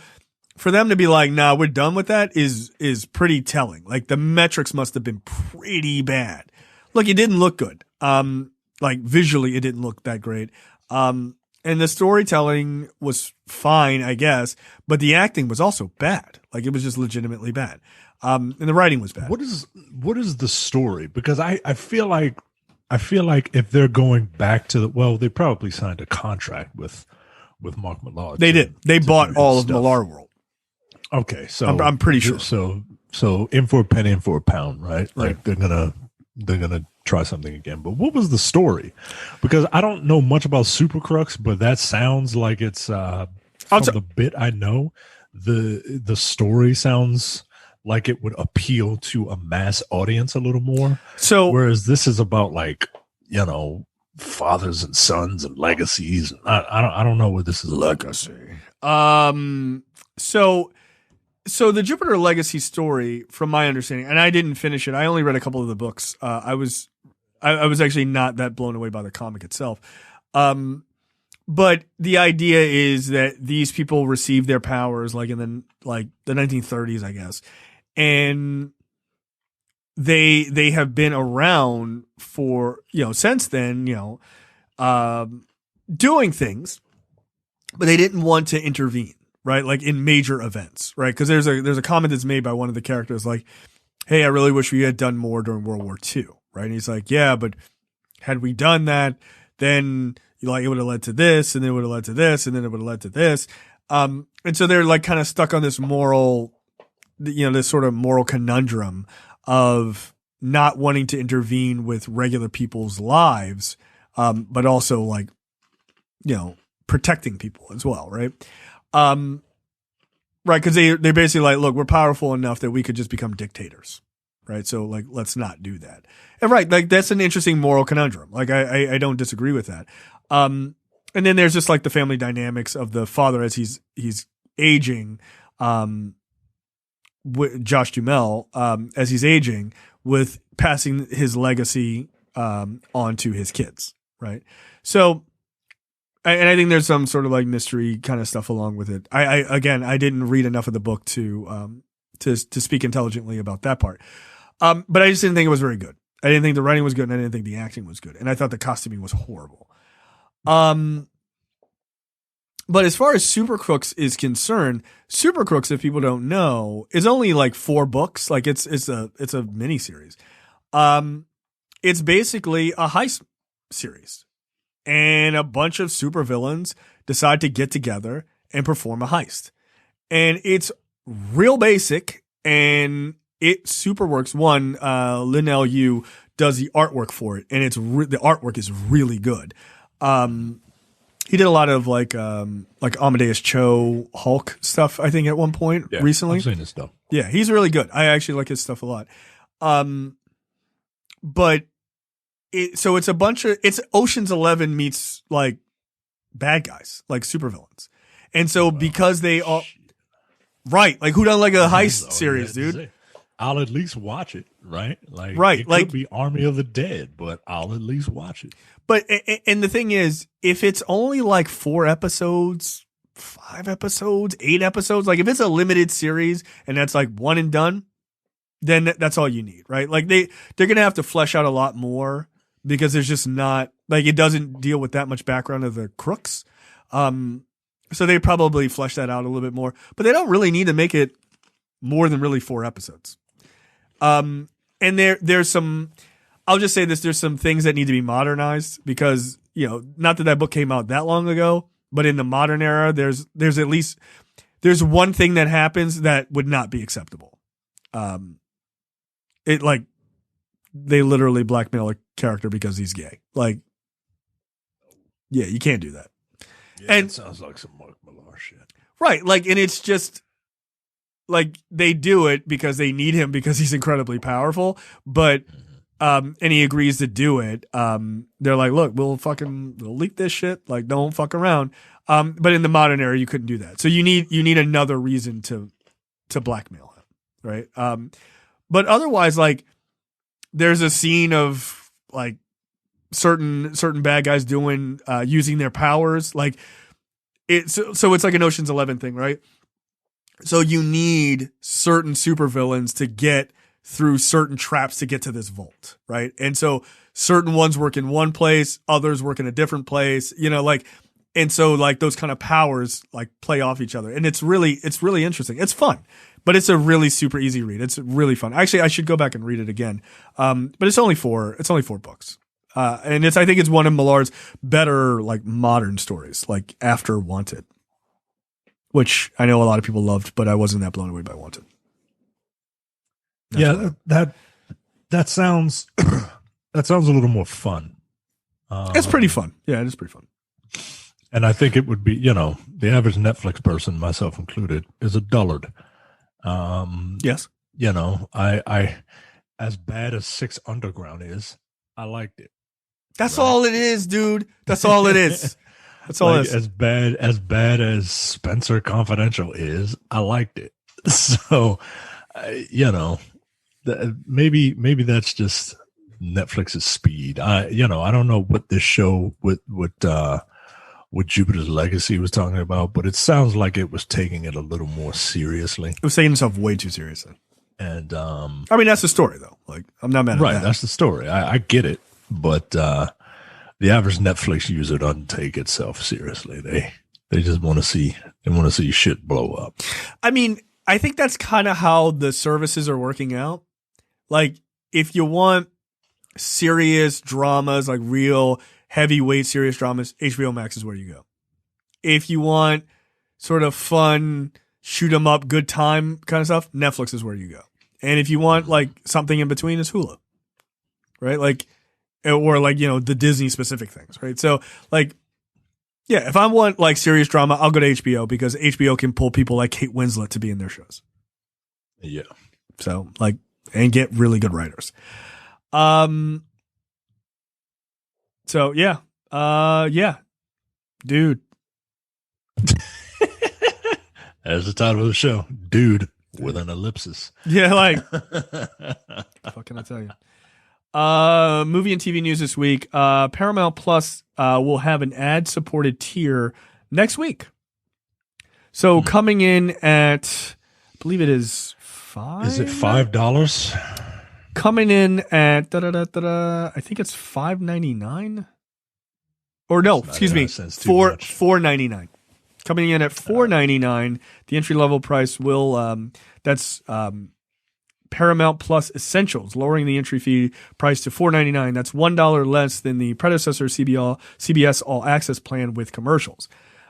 for them to be like, nah, we're done with that is pretty telling. Like the metrics must have been pretty bad. Look, it didn't look good. Like visually it didn't look that great. And the storytelling was fine, I guess, but the acting was also bad. Like it was just legitimately bad. And the writing was bad. What is the story? Because I feel like if they're going back to they probably signed a contract with Mark Millar. They did. They bought all of Millar World. Okay, so I'm pretty sure. So in for a penny, in for a pound, right? Like they're gonna try something again. But what was the story? Because I don't know much about Super Crux, but that sounds like it's from the bit I know, the story sounds like it would appeal to a mass audience a little more. So whereas this is about like, fathers and sons and legacies. I don't know what this is. Legacy. So the Jupiter Legacy story, from my understanding, and I didn't finish it. I only read a couple of the books. I was actually not that blown away by the comic itself. But the idea is that these people received their powers like in the 1930s, I guess. And they have been around for, since then, doing things, but they didn't want to intervene, right? Like in major events, right? Because there's a comment that's made by one of the characters like, hey, I really wish we had done more during World War II, right? And he's like, yeah, but had we done that, then it would have led to this, and then it would have led to this, and then it would have led to this. And so they're like kind of stuck on this moral, this sort of moral conundrum of not wanting to intervene with regular people's lives, but also like, protecting people as well, right? Right, because they're basically like, look, we're powerful enough that we could just become dictators, right? So like, let's not do that. And right, like that's an interesting moral conundrum. Like I don't disagree with that. And then there's just like the family dynamics of the father as he's aging, Josh Duhamel, as he's aging, with passing his legacy on to his kids, right? So, and I think there's some sort of like mystery kind of stuff along with it. I didn't read enough of the book to speak intelligently about that part. But I just didn't think it was very good. I didn't think the writing was good, and I didn't think the acting was good, and I thought the costuming was horrible. But as far as Super Crooks is concerned, Super Crooks, if people don't know, is only like 4 books. Like it's a mini series. It's basically a heist series, and a bunch of supervillains decide to get together and perform a heist, and it's real basic, and it super works. One, Linnell Yu does the artwork for it, and the artwork is really good. He did a lot of like Amadeus Cho Hulk stuff, I think, at one point recently. I've seen his stuff. Yeah, he's really good. I actually like his stuff a lot. But it's Ocean's 11 meets like bad guys, like supervillains. And so because they all right, like who doesn't like a heist series, dude? I'll at least watch it, right? Like, right, it like could be Army of the Dead, but I'll at least watch it. But and the thing is, if it's only like 4 episodes, 5 episodes, 8 episodes, like if it's a limited series and that's like one and done, then that's all you need, right? Like they're gonna have to flesh out a lot more because there's just not like it doesn't deal with that much background of the crooks. So they probably flesh that out a little bit more, but they don't really need to make it more than really 4 episodes. And there's some, I'll just say this, there's some things that need to be modernized because, not that book came out that long ago, but in the modern era, there's at least, there's one thing that happens that would not be acceptable. They literally blackmail a character because he's gay. Like, yeah, you can't do that. Yeah, and it sounds like some Mark Millar shit. Right. Like, and it's just, like they do it because they need him because he's incredibly powerful, but and he agrees to do it. They're like, look, we'll leak this shit. Like, don't fuck around. But in the modern era, you couldn't do that. So you need another reason to blackmail him, right? But otherwise, like, there's a scene of like certain bad guys doing using their powers, like so it's like an Ocean's 11 thing, right? So you need certain supervillains to get through certain traps to get to this vault, right? And so certain ones work in one place, others work in a different place, like, and so like those kind of powers like play off each other. And it's really interesting. It's fun, but it's a really super easy read. It's really fun. Actually, I should go back and read it again. But it's only four books. And I think it's one of Millar's better like modern stories, like after Wanted, which I know a lot of people loved, but I wasn't that blown away by Wanted. That sounds a little more fun. It's pretty fun. Yeah, it is pretty fun. And I think it would be, the average Netflix person, myself included, is a dullard. Yes. I as bad as Six Underground is, I liked it. That's right? All it is, dude. That's all it is. That's all it is. As bad as Spencer Confidential is, I liked it. So, maybe that's just Netflix's speed. I don't know what this show with Jupiter's Legacy was talking about, but it sounds like it was taking it a little more seriously. It was taking itself way too seriously. And I mean, that's the story, though. Like, I'm not mad at that. Right, that's the story. I get it, but the average Netflix user doesn't take itself seriously. They just want to see shit blow up. I mean, I think that's kind of how the services are working out. Like, if you want serious dramas, like real heavyweight serious dramas, HBO Max is where you go. If you want sort of fun, shoot 'em up, good time kind of stuff, Netflix is where you go. And if you want like something in between, it's Hulu, right? Like, or like, the Disney specific things, right? So like, yeah, if I want like serious drama, I'll go to HBO because HBO can pull people like Kate Winslet to be in their shows. Yeah. So like, and get really good writers. So yeah. Dude. That's the title of the show. Dude with an ellipsis. Yeah, like what can I tell you? Movie and TV news this week. Paramount Plus will have an ad-supported tier next week. So coming in at, I believe it is $5. Is it $5? Coming in at I think it's $5.99. Or no, excuse me, $4.99. Coming in at $4.99. The entry level price will that's Paramount Plus Essentials, lowering the entry fee price to $4.99. That's $1 less than the predecessor CBS All Access plan with commercials.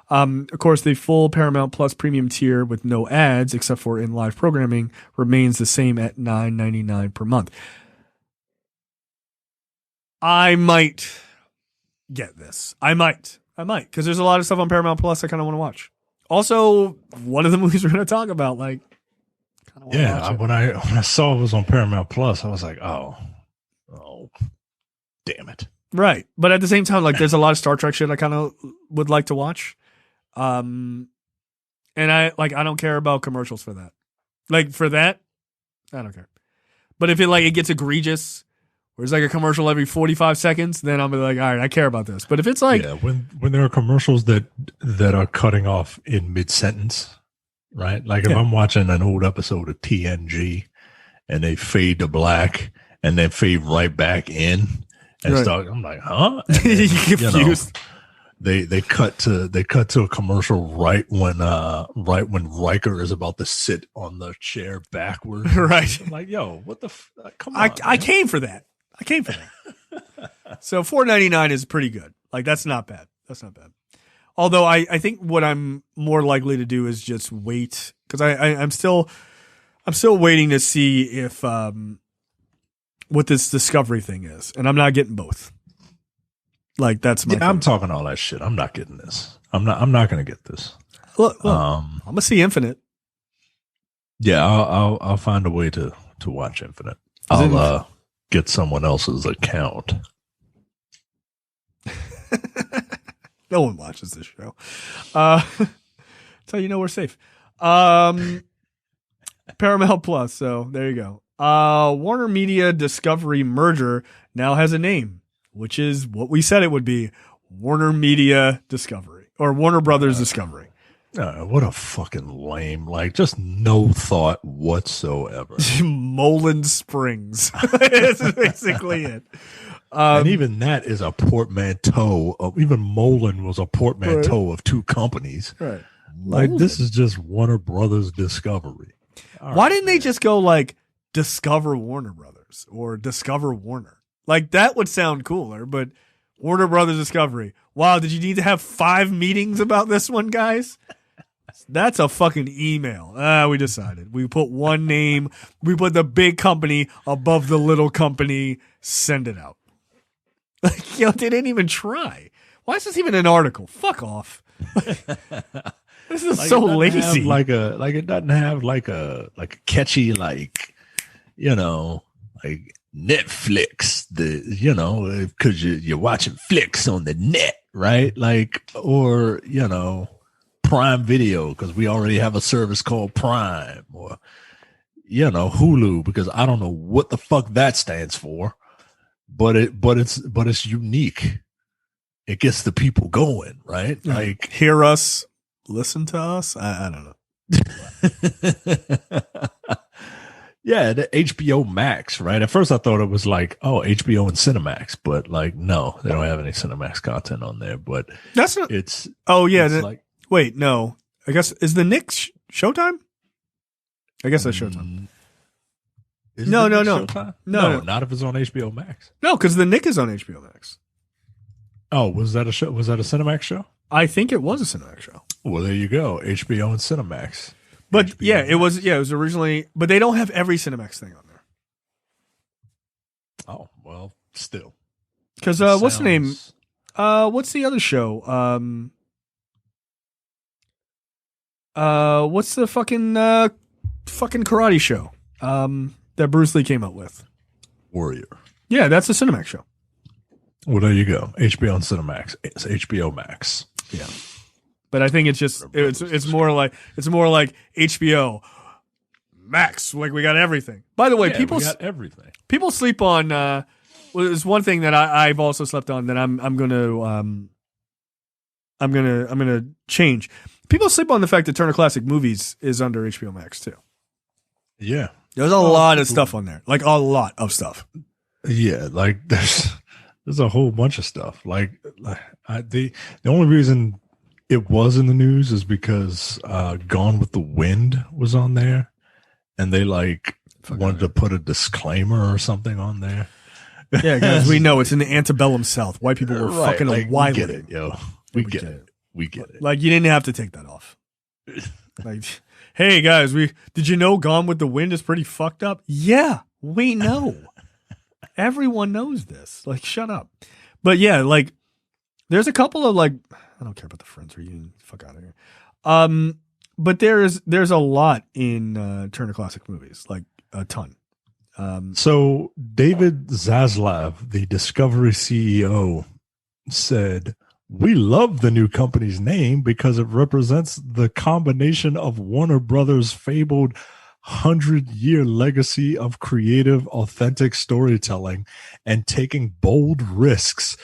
Of course, the full Paramount Plus premium tier with no ads, except for in live programming, remains the same at $9.99 per month. I might get this. I might, because there's a lot of stuff on Paramount Plus I kind of want to watch. Also, one of the movies we're going to talk about, like, yeah, when I saw it was on Paramount Plus, I was like, oh, damn it. Right. But at the same time, like, there's a lot of Star Trek shit I kind of would like to watch. And I don't care about commercials for that. Like, for that, I don't care. But if it gets egregious, where it's like a commercial every 45 seconds, then I'll be like, all right, I care about this. But if it's like, yeah, when there are commercials that are cutting off in mid-sentence, right? Like if I'm watching an old episode of TNG and they fade to black and then fade right back in and start, I'm like, huh? And then, you confused. They cut to a commercial right when Riker is about to sit on the chair backwards. Right. I'm like, yo, what the come on. I came for that. So $4.99 is pretty good. Like, that's not bad. Although I think what I'm more likely to do is just wait, because I'm still waiting to see if what this Discovery thing is, and I'm not getting both. Like, that's my. Yeah, I'm talking all that shit. I'm not getting this. I'm not going to get this. Look, I'm gonna see Infinite. Yeah, I'll find a way to watch Infinite. I'll get someone else's account. No one watches this show. That's how you know we're safe. Paramount Plus. So there you go. Warner Media Discovery merger now has a name, which is what we said it would be. Warner Media Discovery or Warner Brothers Discovery. What a fucking lame, like just no thought whatsoever. Moreland Springs. That's basically it. And even that is a portmanteau of, even Moreland was a portmanteau of two companies. Right. Like this is just Warner Brothers Discovery. Why didn't they just go like Discover Warner Brothers or Discover Warner? Like that would sound cooler, but Warner Brothers Discovery. Wow, did you need to have 5 meetings about this one, guys? That's a fucking email. We decided. We put one name. We put the big company above the little company. Send it out. Like, they didn't even try. Why is this even an article? Fuck off. This is so lazy. It doesn't have like a catchy, like, like Netflix, because you're watching flicks on the net, right? Like, or, Prime Video, because we already have a service called Prime, or, Hulu, because I don't know what the fuck that stands for, but it's unique. It gets the people going, right? Like, hear us, listen to us. I don't know. Yeah, the HBO Max, right? At first I thought it was like, HBO and Cinemax, but like, no, they don't have any Cinemax content on there, but that's not, it's, like, wait, no, I guess, is the Knicks Showtime? I guess that's Showtime. No, not if it's on HBO Max. No, because the Knick is on HBO Max. Oh, was that a show? Was that a Cinemax show? I think it was a Cinemax show. Well, there you go. HBO and Cinemax. But HBO it was originally, but they don't have every Cinemax thing on there. Oh, well, still. Because what's the name? What's the other show? What's the fucking karate show that Bruce Lee came up with? Warrior. Yeah, that's a Cinemax show. Well, there you go. HBO and Cinemax. It's HBO Max. Yeah. But I think it's just it's more like HBO Max. Like we got everything. By the way, we got everything. People sleep on. There's one thing that I've also slept on that I'm gonna change. People sleep on the fact that Turner Classic Movies is under HBO Max too. Yeah, there's a lot of stuff on there. Like a lot of stuff. Yeah, like there's a whole bunch of stuff. Like the only reason it was in the news is because Gone with the Wind was on there, and they wanted to put a disclaimer or something on there. Yeah, guys, we know it's in the antebellum South. White people were fucking wild. We get it, yo. We get it. We get it. Like you didn't have to take that off. Like, hey guys, did you know Gone with the Wind is pretty fucked up? Yeah, we know. Everyone knows this. Like, shut up. But yeah, like, there's a couple of I don't care about the Friends reunion. Fuck out of here. But there's a lot in Turner Classic Movies, like a ton. So David Zaslav, the Discovery CEO, said, "We love the new company's name because it represents the combination of Warner Brothers' fabled 100-year legacy of creative, authentic storytelling and taking bold risks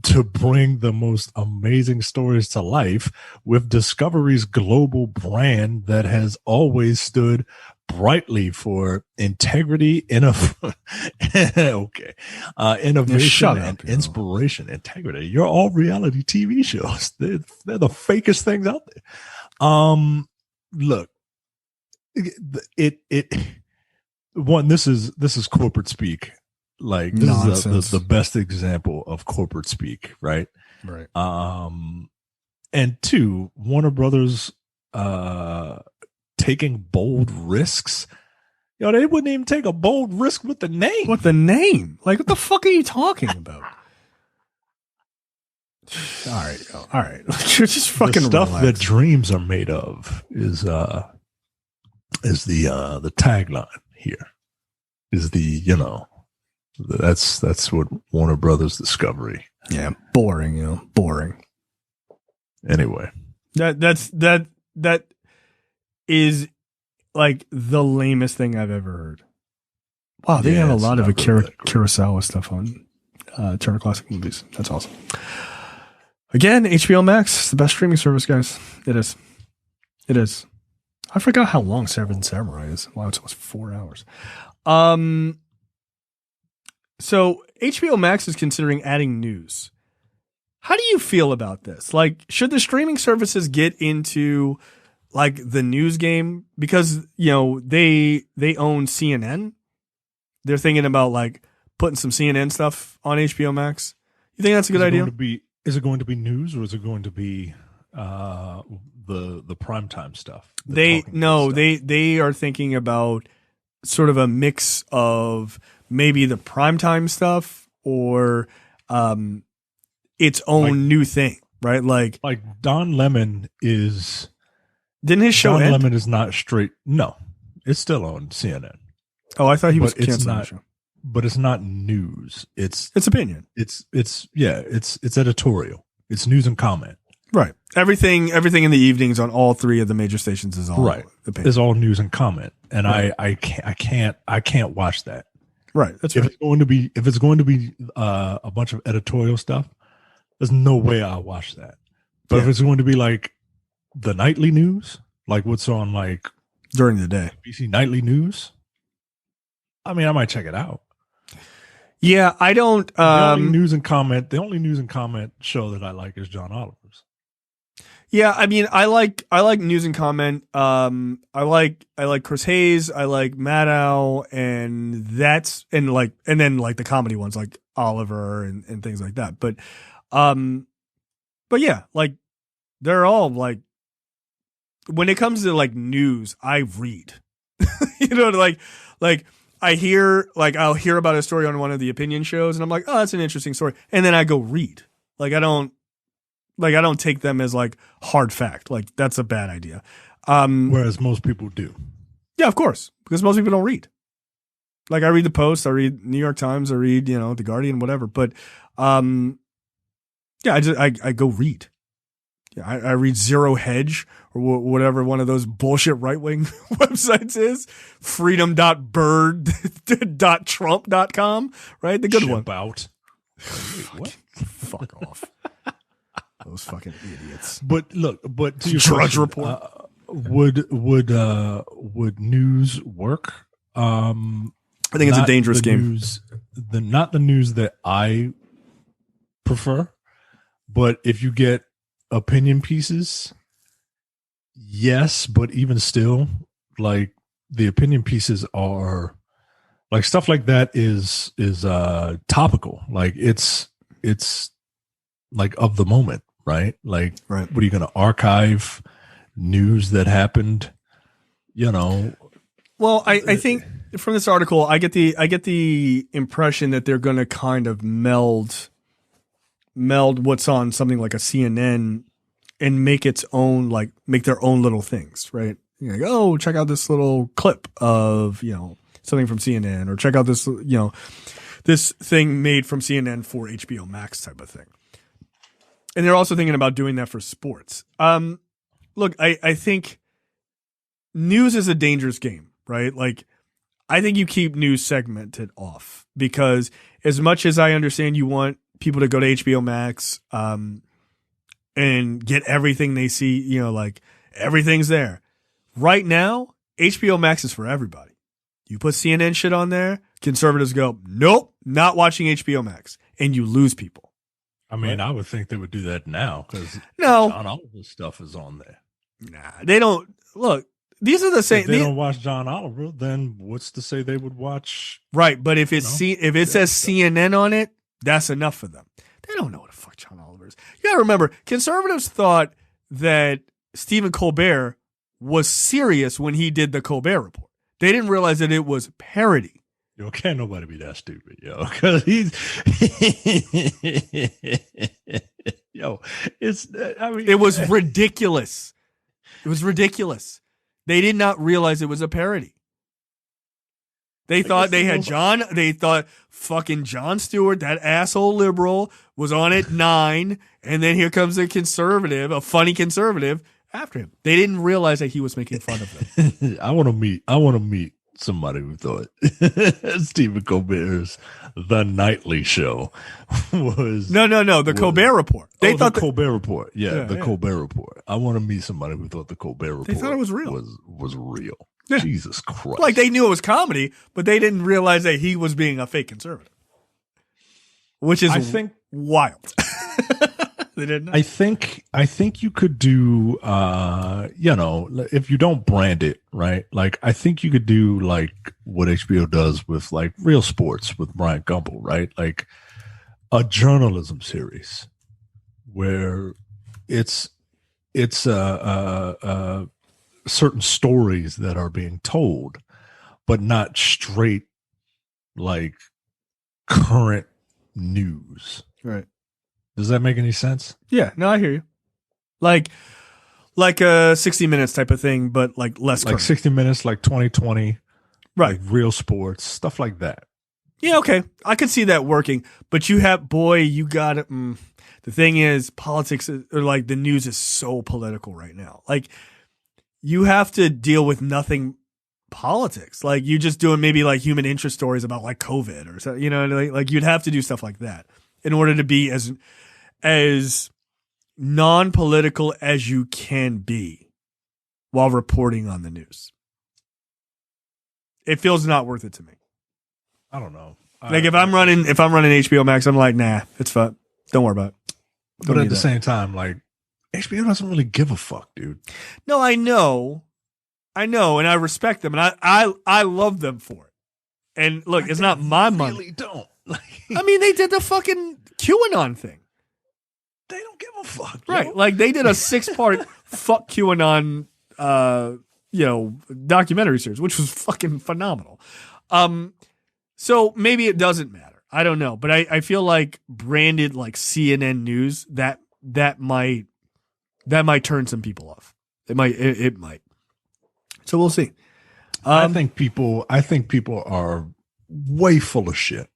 to bring the most amazing stories to life with Discovery's global brand that has always stood brightly for integrity, innovation, and inspiration. Integrity. You're all reality TV shows. They're the fakest things out there. Look, this is corporate speak. Like this is the best example of corporate speak, right? Right. And two, Warner Brothers taking bold risks. They wouldn't even take a bold risk with the name. With the name? Like, what the fuck are you talking about? All right. You're just fucking the stuff relax. that dreams are made of is the tagline here. Is that's what Warner Brothers Discovery. Yeah, boring. Boring. Anyway, that is like the lamest thing I've ever heard. Wow, they have a lot of Kurosawa stuff on Turner Classic Movies. That's awesome. Again, HBO Max, the best streaming service, guys. It is. It is. I forgot how long Seven Samurai is. Wow, it's almost 4 hours. So HBO Max is considering adding news. How do you feel about this? Like, should the streaming services get into like the news game? Because, you know, they own CNN. They're thinking about like putting some CNN stuff on HBO Max. You think that's a good idea? Is it going to be news, or is it going to be the primetime stuff? They are thinking about sort of a mix of maybe the primetime stuff or its own new thing, right? Like Don Lemon is. Didn't his show end? Don Lemon is not straight. No, it's still on CNN. Oh, I thought he was canceling the show. But it's not news. It's opinion. It's editorial. It's news and comment. Right. Everything in the evenings on all three of the major stations is all right. Opinion. It's all news and comment, and right. I can't watch that. Right. That's if it's going to be a bunch of editorial stuff, there's no way I'll watch that. But if it's going to be like the nightly news, like what's on like during the day, BBC Nightly News, I mean, I might check it out. Yeah, I don't. The only news and comment show that I like is John Oliver's. Yeah, I mean, I like news and comment. I like Chris Hayes. I like Maddow, and then the comedy ones like Oliver and things like that. But yeah, like they're all like when it comes to like news, I read. You know, like. I'll hear about a story on one of the opinion shows and I'm like, oh, that's an interesting story. And then I go read. I don't take them as like hard fact. Like that's a bad idea. Whereas most people do. Yeah, of course. Because most people don't read. Like I read the Post, I read New York Times, I read, The Guardian, whatever. But yeah, I go read. Yeah, I read Zero Hedge or whatever one of those bullshit right-wing websites is. freedom.bird.trump.com, right? The good one. About. What? Fuck off. Those fucking idiots. But look, to your Drudge question, Report. Would news work? I think it's a dangerous game. Not the news that I prefer, but if you get opinion pieces, yes, but even still, like the opinion pieces are like stuff like that is topical. Like it's like of the moment, right? Like, right. What are you going to archive news that happened? Well, I think from this article, I get the impression that they're going to kind of meld what's on something like a CNN and make their own little things, right? You're like, oh, check out this little clip of, something from CNN, or check out this, this thing made from CNN for HBO Max type of thing. And they're also thinking about doing that for sports. Look, I think news is a dangerous game, right? Like, I think you keep news segmented off because as much as I understand you want people to go to HBO Max and get everything they see, like everything's there. Right now, HBO Max is for everybody. You put CNN shit on there, conservatives go, nope, not watching HBO Max, and you lose people. I mean, right? I would think they would do that now because John Oliver's stuff is on there. Nah, they don't. Look, these are the same. If they don't watch John Oliver, then what's to say they would watch? Right, but if it says CNN on it, that's enough for them. They don't know what the fuck John Oliver is. You gotta remember, conservatives thought that Stephen Colbert was serious when he did the Colbert Report. They didn't realize that it was parody. Yo, can't nobody be that stupid, yo. Because it was ridiculous. It was ridiculous. They did not realize it was a parody. They thought they had John. They thought fucking Jon Stewart, that asshole liberal, was on at 9, and then here comes a conservative, a funny conservative, after him. They didn't realize that he was making fun of them. I want to meet somebody who thought Stephen Colbert's The Nightly Show was the Colbert Report. They thought the Colbert Report. Yeah, Colbert Report. I want to meet somebody who thought the Colbert Report. They thought it was real. Was real. Yeah. Jesus Christ! Like they knew it was comedy, but they didn't realize that he was being a fake conservative, which is wild. They didn't know. I think you could do, if you don't brand it, right? Like, I think you could do like what HBO does with like Real Sports with Brian Gumbel, right? Like a journalism series where it's certain stories that are being told, but not straight like current news. Right. Does that make any sense? Yeah, no, I hear you. Like a 60 Minutes type of thing, but like less like current. 60 Minutes, like 2020, right? Like Real Sports, stuff like that. Yeah, okay, I could see that working. But you got it. The thing is, politics or like the news is so political right now. Like you have to deal with nothing politics. Like you just doing maybe like human interest stories about like COVID or so. You know, like you'd have to do stuff like that in order to be as non-political as you can be while reporting on the news. It feels not worth it to me. I don't know. Like if I'm running HBO Max, I'm like, nah, it's fun. Don't worry about it. But at the same time, like HBO doesn't really give a fuck, dude. No, I know, and I respect them, and I love them for it. And look, it's not my money. Really don't. I mean, they did the fucking QAnon thing. They don't give a fuck, right? Yo. Like they did a 6-part fuck QAnon, documentary series, which was fucking phenomenal. So maybe it doesn't matter. I don't know, but I feel like branded like CNN News that might turn some people off. It might. So we'll see. I think people are way full of shit.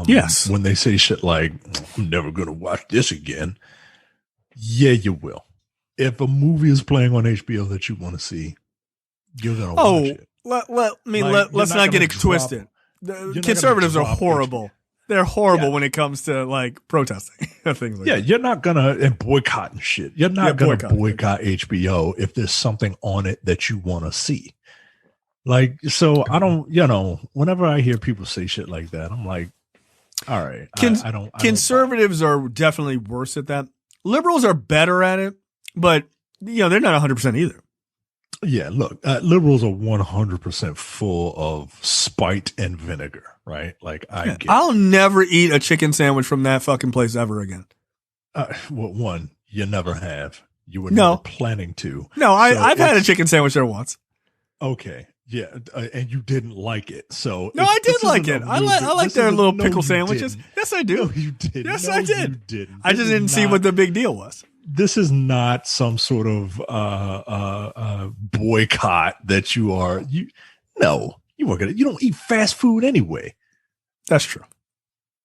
Yes. When they say shit like, I'm never going to watch this again. Yeah, you will. If a movie is playing on HBO that you want to see, you're going to watch it. Let's not get it twisted. The conservatives are horrible. They're horrible when it comes to like protesting things like that. You're not gonna boycott and shit. You're not gonna boycott HBO if there's something on it that you want to see. Like, so I don't, whenever I hear people say shit like that, I'm like, all right, I don't. Conservatives are definitely worse at that. Liberals are better at it, but they're not 100% either. Yeah, look, liberals are 100% full of spite and vinegar, right? Like, I'll never eat a chicken sandwich from that fucking place ever again. One, you never have. You were never planning to. No, I've had a chicken sandwich there once. Okay, yeah, and you didn't like it. So no, I did like it. I like their little pickle sandwiches. Didn't. Yes, I do. No, you didn't. Yes, no, I did. You didn't. I just didn't see what the big deal was. This is not some sort of boycott that you are. You weren't gonna. You don't eat fast food anyway. That's true.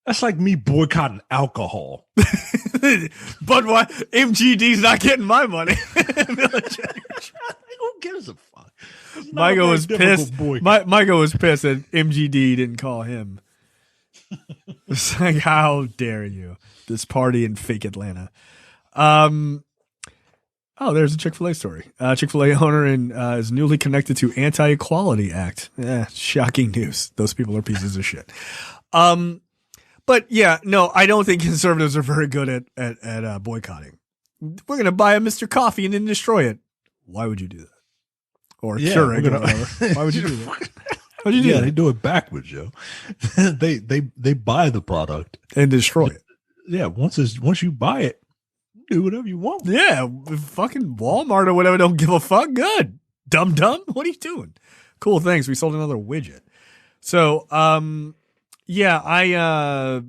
That's like me boycotting alcohol. But why? MGD's not getting my money. Who gives a fuck? Michael was pissed. Michael was pissed that MGD didn't call him. It's like, how dare you? This party in fake Atlanta. There's a Chick-fil-A story. Chick-fil-A owner is newly connected to Anti-Equality Act. Shocking news. Those people are pieces of shit. But yeah, no, I don't think conservatives are very good at boycotting. We're going to buy a Mr. Coffee and then destroy it. Why would you do that? Or Keurig or whatever. Why would you do that? Why'd you do that? They do it backwards, Joe. they buy the product and destroy it. Yeah, once you buy it, do whatever you want. Yeah, fucking Walmart or whatever don't give a fuck. Good. Dumb. What are you doing? Cool, thanks. We sold another widget. So, yeah, I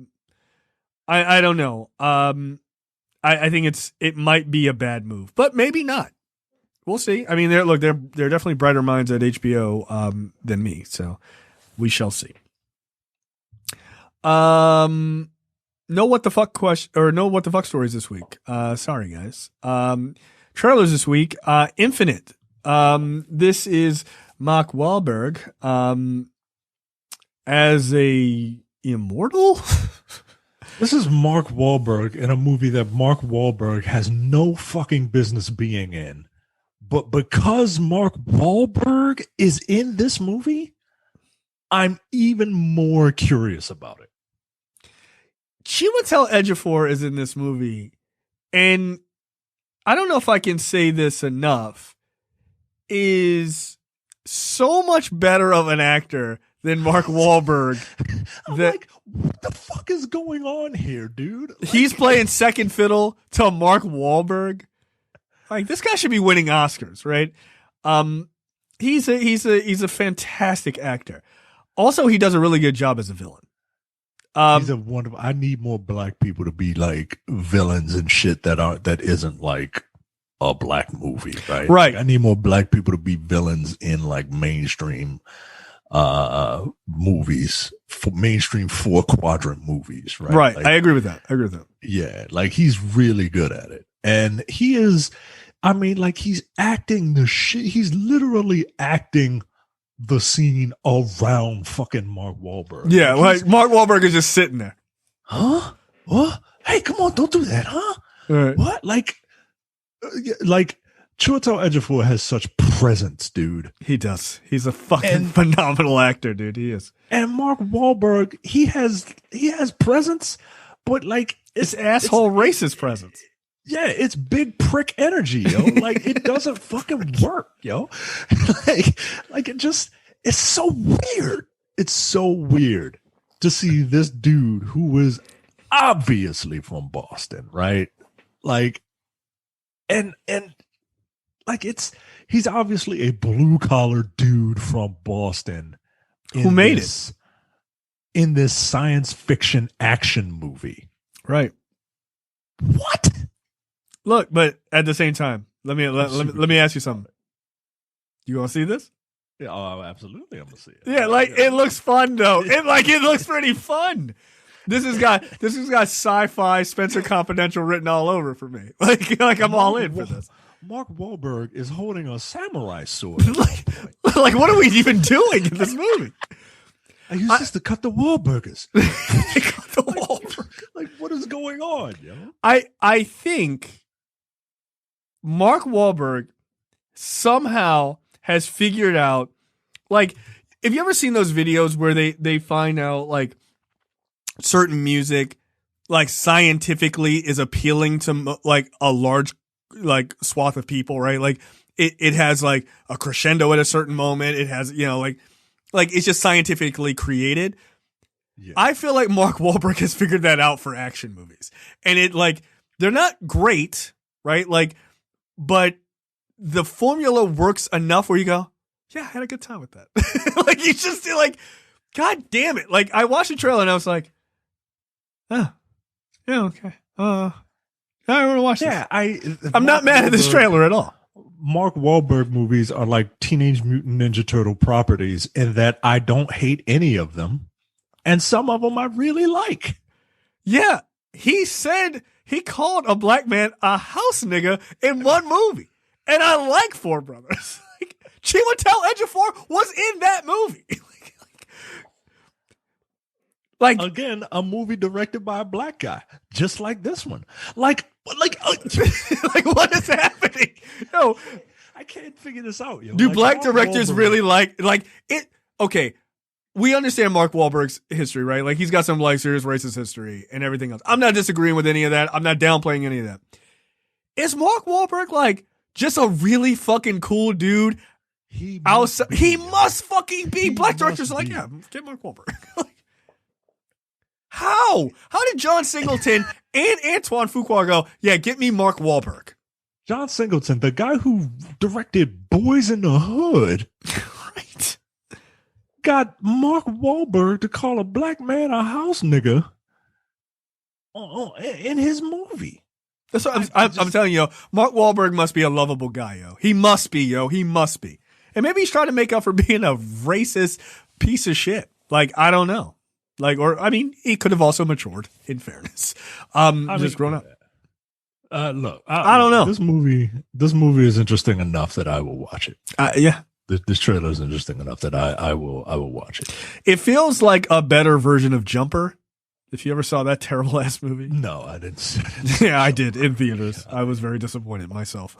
don't know. I think it might be a bad move, but maybe not. We'll see. I mean, they're definitely brighter minds at HBO than me, so we shall see. No what the fuck stories this week. Sorry guys. Trailers this week. Infinite. This is Mark Wahlberg as a immortal. This is Mark Wahlberg in a movie that Mark Wahlberg has no fucking business being in. But because Mark Wahlberg is in this movie, I'm even more curious about it. Chiwetel Ejiofor is in this movie, and I don't know if I can say this enough, is so much better of an actor than Mark Wahlberg. Like, what the fuck is going on here, dude? Like, he's playing second fiddle to Mark Wahlberg. Like, this guy should be winning Oscars, right? He's a fantastic actor. Also, he does a really good job as a villain. He's a wonderful. I need more black people to be like villains and shit that isn't like a black movie, right? Right. Like, I need more black people to be villains in like mainstream movies, mainstream 4-quadrant movies, right? Right. Like, I agree with that. Yeah, like he's really good at it, and he is. I mean, like he's acting the shit. He's literally acting the scene around fucking Mark Wahlberg. Yeah, like Mark Wahlberg is just sitting there. Huh? What? Hey, come on, don't do that, huh? Right. What? Like Chiwetel Ejiofor has such presence, dude. He does. He's a fucking phenomenal actor, dude. He is. And Mark Wahlberg, he has presence, but like it's asshole racist presence. Yeah, it's big prick energy, yo. Like it doesn't fucking work, yo. like it's so weird. It's so weird to see this dude who is obviously from Boston, right? Like, and like he's obviously a blue collar dude from Boston who made it in this science fiction action movie, right? What? Look, but at the same time, let me ask you something. You gonna see this? Yeah, oh, absolutely, I'm gonna see it. Yeah, like it looks fun though. It looks pretty fun. This has got sci-fi Spencer Confidential written all over for me. Like I'm all in for this. Mark Wahlberg is holding a samurai sword. like what are we even doing in this movie? I use this to cut the Wahlburgers. Cut the Wahlburgers. Like what is going on, yo? I think Mark Wahlberg somehow has figured out, like, have you ever seen those videos where they find out like certain music like scientifically is appealing to like a large like swath of people, right? Like it has like a crescendo at a certain moment. It has, you know, like it's just scientifically created. Yeah. I feel like Mark Wahlberg has figured that out for action movies, and it like they're not great, right? Like, but the formula works enough where you go, yeah, I had a good time with that. Like you just like, God damn it! Like I watched the trailer and I was like, oh, yeah, okay, I want to watch this. Yeah, I'm not mad at this trailer at all. Mark Wahlberg movies are like Teenage Mutant Ninja Turtle properties in that I don't hate any of them, and some of them I really like. Yeah, he said he called a black man a house nigga in one movie, and I like Four Brothers. Like Chiwetel Ejiofor was in that movie. Like again, a movie directed by a black guy, just like this one. Like what is happening? No, I can't figure this out. Yo. Do like, black Mark directors Wahlberg, really like it? Okay, we understand Mark Wahlberg's history, right? Like he's got some like serious racist history and everything else. I'm not disagreeing with any of that. I'm not downplaying any of that. Is Mark Wahlberg like just a really fucking cool dude? He must fucking be. Black directors are like, yeah, get Mark Wahlberg. How did John Singleton and Antoine Fuqua go, yeah, get me Mark Wahlberg? John Singleton, the guy who directed Boys in the Hood, right, got Mark Wahlberg to call a black man a house nigga in his movie. That's what I'm telling you. Mark Wahlberg must be a lovable guy, yo. He must be, yo. He must be. And maybe he's trying to make up for being a racist piece of shit. Like, I don't know. Like, or, I mean, he could have also matured, in fairness. Just grown up. Look, I don't know. This movie is interesting enough that I will watch it. Yeah. This trailer is interesting enough that I will watch it. It feels like a better version of Jumper. If you ever saw that terrible ass movie. No, I didn't. Yeah, I did in theaters. I was very disappointed myself.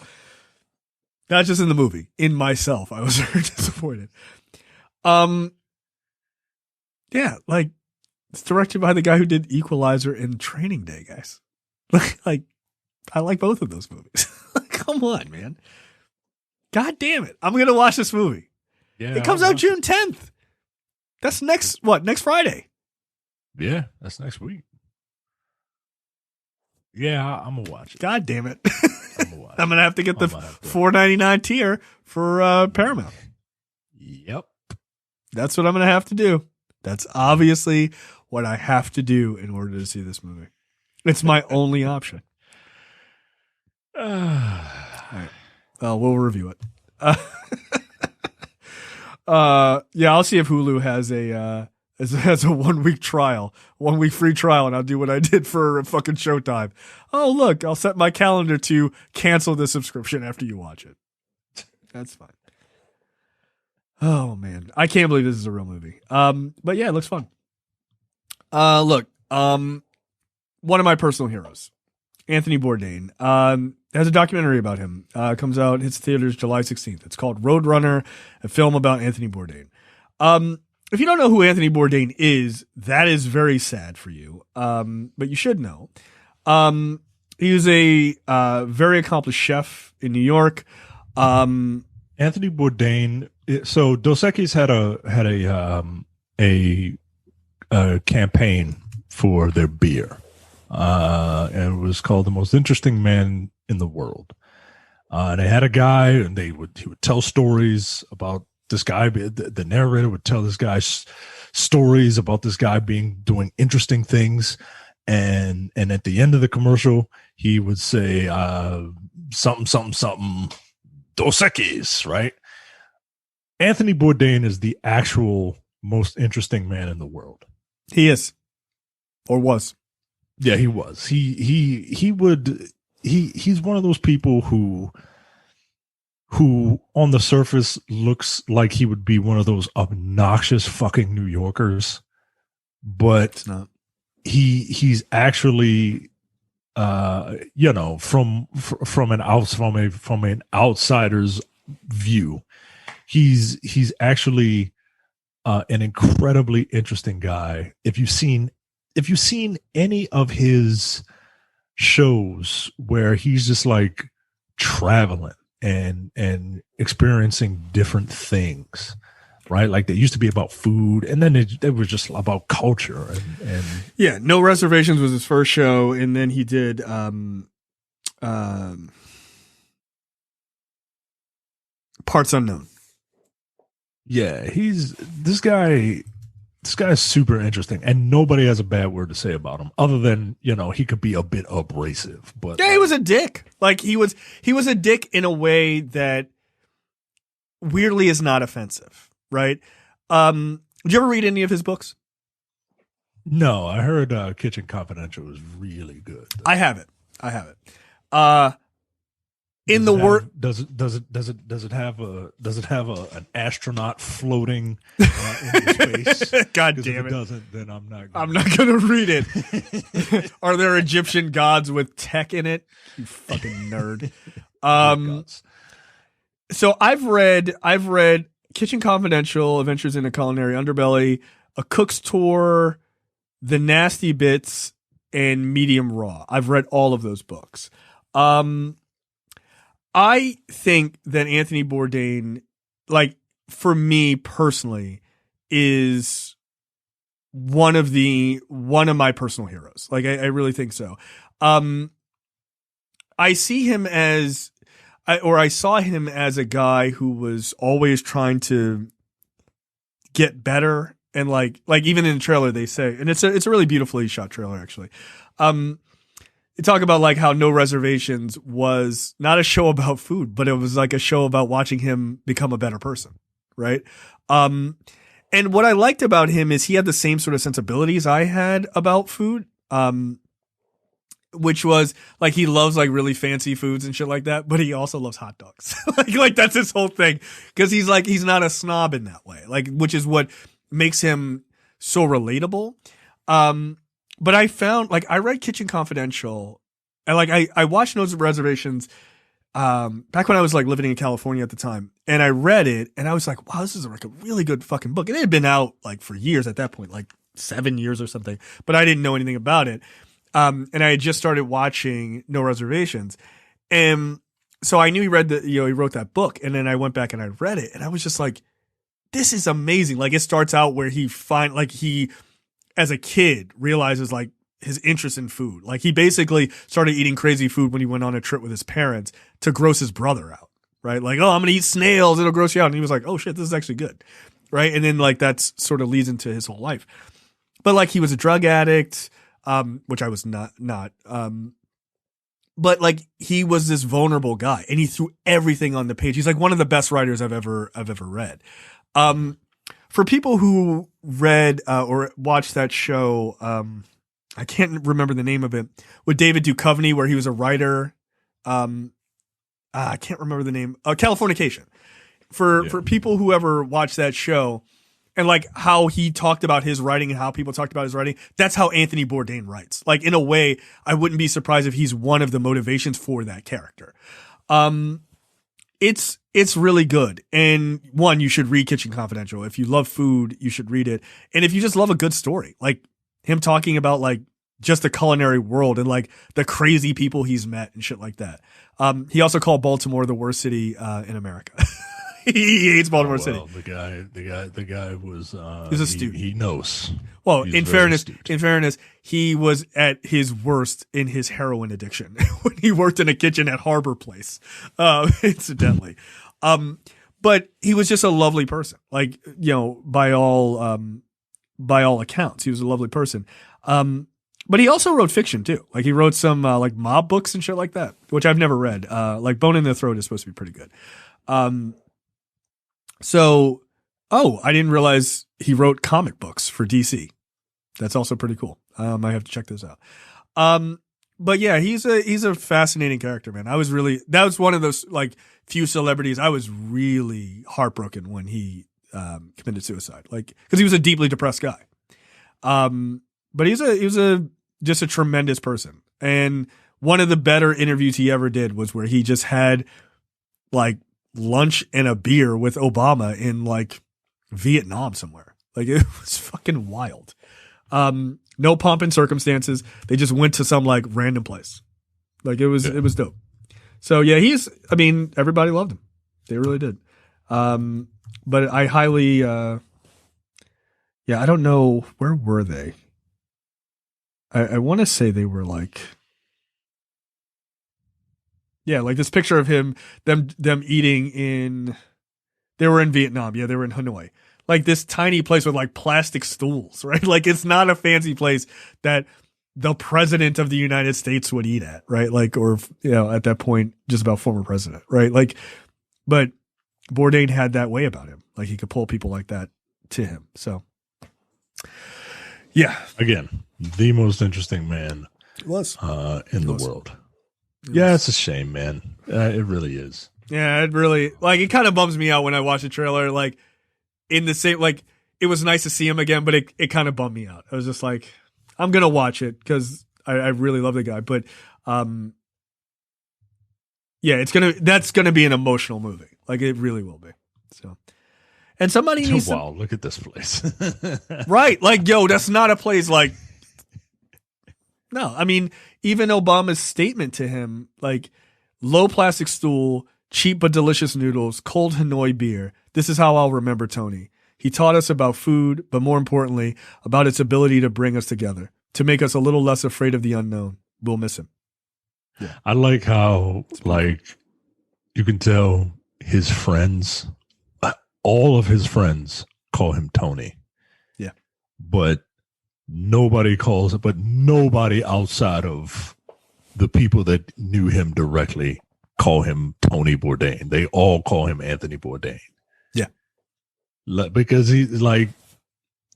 Not just in the movie, in myself, I was very disappointed. Yeah, like it's directed by the guy who did Equalizer and Training Day, guys. Like, I like both of those movies. Come on, man. God damn it. I'm going to watch this movie. Yeah. It comes out June 10th. That's next Friday. Yeah, that's next week. Yeah, I'm going to watch it. God damn it. I'm going to have to get the $4.99 tier for Paramount. Yep. That's what I'm going to have to do. That's obviously what I have to do in order to see this movie. It's my only option. All right. We'll review it. Yeah, I'll see if Hulu has a 1 week trial, 1 week free trial, and I'll do what I did for fucking Showtime. Oh, look, I'll set my calendar to cancel the subscription after you watch it. That's fine. Oh man, I can't believe this is a real movie. But yeah, it looks fun. Look, one of my personal heroes, Anthony Bourdain, has a documentary about him. Comes out, hits theaters July 16th. It's called Roadrunner, a film about Anthony Bourdain. If you don't know who Anthony Bourdain is, that is very sad for you. But you should know. He was a very accomplished chef in New York. Anthony Bourdain. So Dos Equis had a campaign for their beer, and it was called "The Most Interesting Man in the World." And they had a guy, and he would tell stories about this guy. The narrator would tell this guy stories about this guy doing interesting things, and at the end of the commercial, he would say something Dos Equis, right? Anthony Bourdain is the actual most interesting man in the world. He is, or was. Yeah, he was. He's one of those people who on the surface looks like he would be one of those obnoxious fucking New Yorkers, but it's not. He's actually from an outsider's view, he's actually an incredibly interesting guy. If you've seen any of his shows where he's just like traveling and experiencing different things, right? Like they used to be about food, and then it was just about culture and yeah. No Reservations was his first show, and then he did Parts Unknown. Yeah, this guy is super interesting, and nobody has a bad word to say about him, other than he could be a bit abrasive. But yeah, he was a dick. Like he was a dick in a way that weirdly is not offensive, right? Did you ever read any of his books? No, I heard Kitchen Confidential was really good. I have it. In the word, does it have an astronaut floating into space? God damn it! If it doesn't, then I'm not going to read it. Are there Egyptian gods with tech in it? You fucking nerd. So I've read Kitchen Confidential, Adventures in a Culinary Underbelly, A Cook's Tour, The Nasty Bits, and Medium Raw. I've read all of those books. I think that Anthony Bourdain, like for me personally, is one of my personal heroes. Like I really think so. I see him as, I saw him as a guy who was always trying to get better, and like even in the trailer they say, and it's a really beautifully shot trailer actually. talk about like how No Reservations was not a show about food, but it was like a show about watching him become a better person. Right. And what I liked about him is he had the same sort of sensibilities I had about food. Which was like, he loves like really fancy foods and shit like that, but he also loves hot dogs. like that's his whole thing. Cause he's not a snob in that way. Like, which is what makes him so relatable. But I found, like, I read Kitchen Confidential and like, I watched No Reservations, back when I was like living in California at the time, and I read it and I was like, wow, this is like a really good fucking book. And it had been out like for years at that point, like 7 years or something, but I didn't know anything about it. And I had just started watching No Reservations. And so I knew he wrote that book. And then I went back and I read it and I was just like, this is amazing. Like, it starts out where he as a kid realizes like his interest in food. Like, he basically started eating crazy food when he went on a trip with his parents to gross his brother out. Right. Like, oh, I'm going to eat snails. It'll gross you out. And he was like, oh shit, this is actually good. Right. And then like, that's sort of leads into his whole life. But like, he was a drug addict. Which I was not. But like, he was this vulnerable guy and he threw everything on the page. He's like one of the best writers I've ever read. For people who read, or watched that show, I can't remember the name of it, with David Duchovny, where he was a writer. I can't remember the name, Californication. For people who ever watched that show, and like how he talked about his writing and how people talked about his writing, that's how Anthony Bourdain writes. Like, in a way, I wouldn't be surprised if he's one of the motivations for that character. It's really good. And one, you should read Kitchen Confidential. If you love food, you should read it. And if you just love a good story, like him talking about like just the culinary world and like the crazy people he's met and shit like that. He also called Baltimore the worst city in America. He hates Baltimore City. The guy was he's a student. He knows. Well, in fairness, he was at his worst in his heroin addiction when he worked in a kitchen at Harbor Place, incidentally. But he was just a lovely person. Like, by all accounts, he was a lovely person. But he also wrote fiction too. Like, he wrote some like mob books and shit like that, which I've never read. Like Bone in the Throat is supposed to be pretty good. I didn't realize he wrote comic books for DC. That's also pretty cool. I have to check those out. But yeah, he's a fascinating character, man. That was one of those like few celebrities. I was really heartbroken when he committed suicide, like, because he was a deeply depressed guy. But he was just a tremendous person. And one of the better interviews he ever did was where he just had like lunch and a beer with Obama in like Vietnam somewhere. Like, it was fucking wild. No pomp and circumstances. They just went to some like random place. Like, it was dope. So yeah, everybody loved him. They really did. But I highly, I don't know, where were they? I want to say they were like, yeah, like this picture of them eating they were in Vietnam. Yeah, they were in Hanoi. Like this tiny place with like plastic stools, right? Like, it's not a fancy place that the president of the United States would eat at, right? Like, or, at that point, just about former president, right? Like, but Bourdain had that way about him. Like, he could pull people like that to him. So, yeah. Again, the most interesting man in the world. Yeah, it's a shame, man. It really is. Yeah, it kind of bums me out when I watch the trailer. Like, in the same, like, it was nice to see him again, but it kind of bummed me out. I was just like, I'm going to watch it because I really love the guy. But, yeah, that's going to be an emotional movie. Like, it really will be. So, and somebody needs wow, look at this place. Right. Like, yo, that's not a place like, no, I mean, even Obama's statement to him, like, low plastic stool, cheap but delicious noodles, cold Hanoi beer. This is how I'll remember Tony. He taught us about food, but more importantly, about its ability to bring us together, to make us a little less afraid of the unknown. We'll miss him. Yeah. I like how, like, you can tell his friends, all of his friends call him Tony. Yeah. But nobody outside of the people that knew him directly call him Tony Bourdain. They all call him Anthony Bourdain. Yeah. Because he's like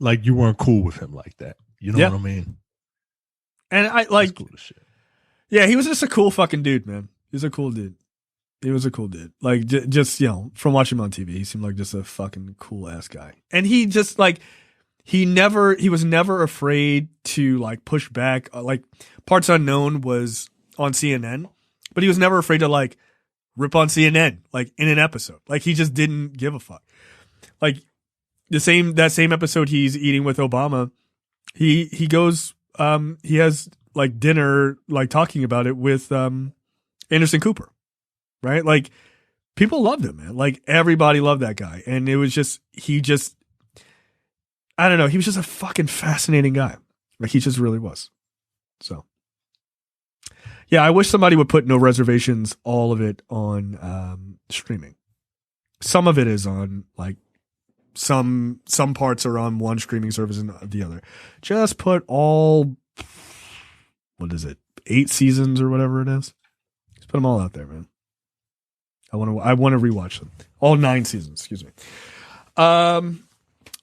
you weren't cool with him like that. You know what I mean? And I like, cool as shit. Yeah, he was just a cool fucking dude, man. He was a cool dude. Like, just, from watching him on TV, he seemed like just a fucking cool ass guy. And he just like, he was never afraid to like push back. Like, Parts Unknown was on CNN, but he was never afraid to like rip on CNN, like in an episode. Like, he just didn't give a fuck. Like, that same episode he's eating with Obama, he goes, he has like dinner, like talking about it with Anderson Cooper, right? Like, people loved him, man. Like, everybody loved that guy. And it was just, I don't know, he was just a fucking fascinating guy. Like, he just really was. So, yeah, I wish somebody would put No Reservations, all of it on streaming. Some of it is on, like, some parts are on one streaming service and the other. Just put all, what is it, 8 seasons or whatever it is. Just put them all out there, man. I want to rewatch them. All 9 seasons, excuse me.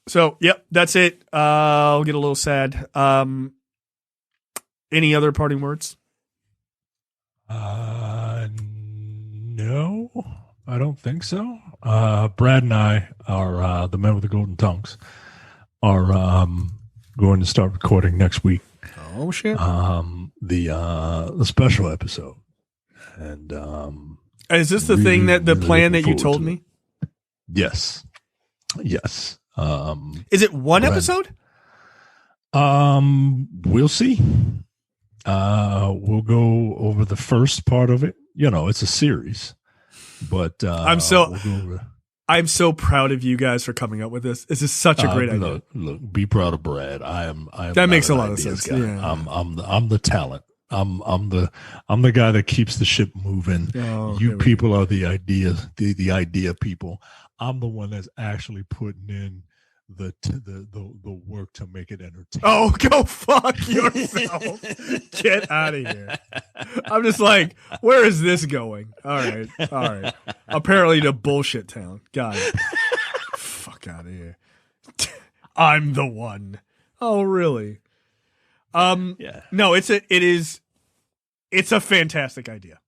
So, yep, that's it. I'll get a little sad. Any other parting words? No, I don't think so. Brad and I are the men with the golden tongues are going to start recording next week. Oh shit! The special episode, and is this the thing that the plan that you told me? Yes. Is it one episode? We'll see. We'll go over the first part of it. It's a series, but I'm so proud of you guys for coming up with this. This is such a great idea. Look, be proud of Brad. I am. That makes a lot of sense. Yeah. I'm the talent. I'm the guy that keeps the ship moving. Oh, you people are the idea, the idea people. I'm the one that's actually putting in the work to make it entertaining. Oh, go fuck yourself. Get out of here. I'm just like, where is this going? All right. Apparently to bullshit town. Got it. Fuck out of here. I'm the one. Oh, really? Yeah. No, it's a fantastic idea.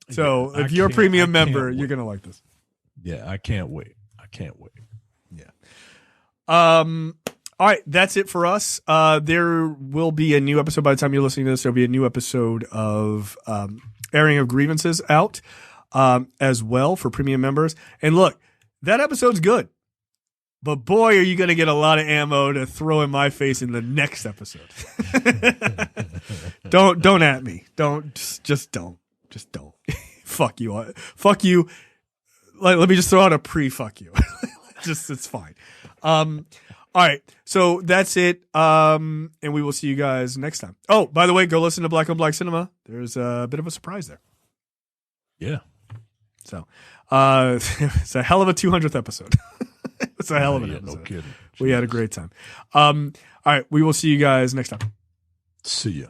So if you're a premium member, you're gonna like this. Yeah, I can't wait. Yeah. All right, that's it for us. There will be a new episode by the time you're listening to this. There'll be a new episode of Airing of Grievances out as well for premium members. And look, that episode's good. But boy, are you going to get a lot of ammo to throw in my face in the next episode. Don't at me. Just don't. Fuck you. Fuck you. Let me just throw out a pre-fuck you. It's fine. All right. So that's it. And we will see you guys next time. Oh, by the way, go listen to Black on Black Cinema. There's a bit of a surprise there. Yeah. So, it's a hell of a 200th episode. It's a hell of an episode. No kidding. We had a great time. All right. We will see you guys next time. See ya.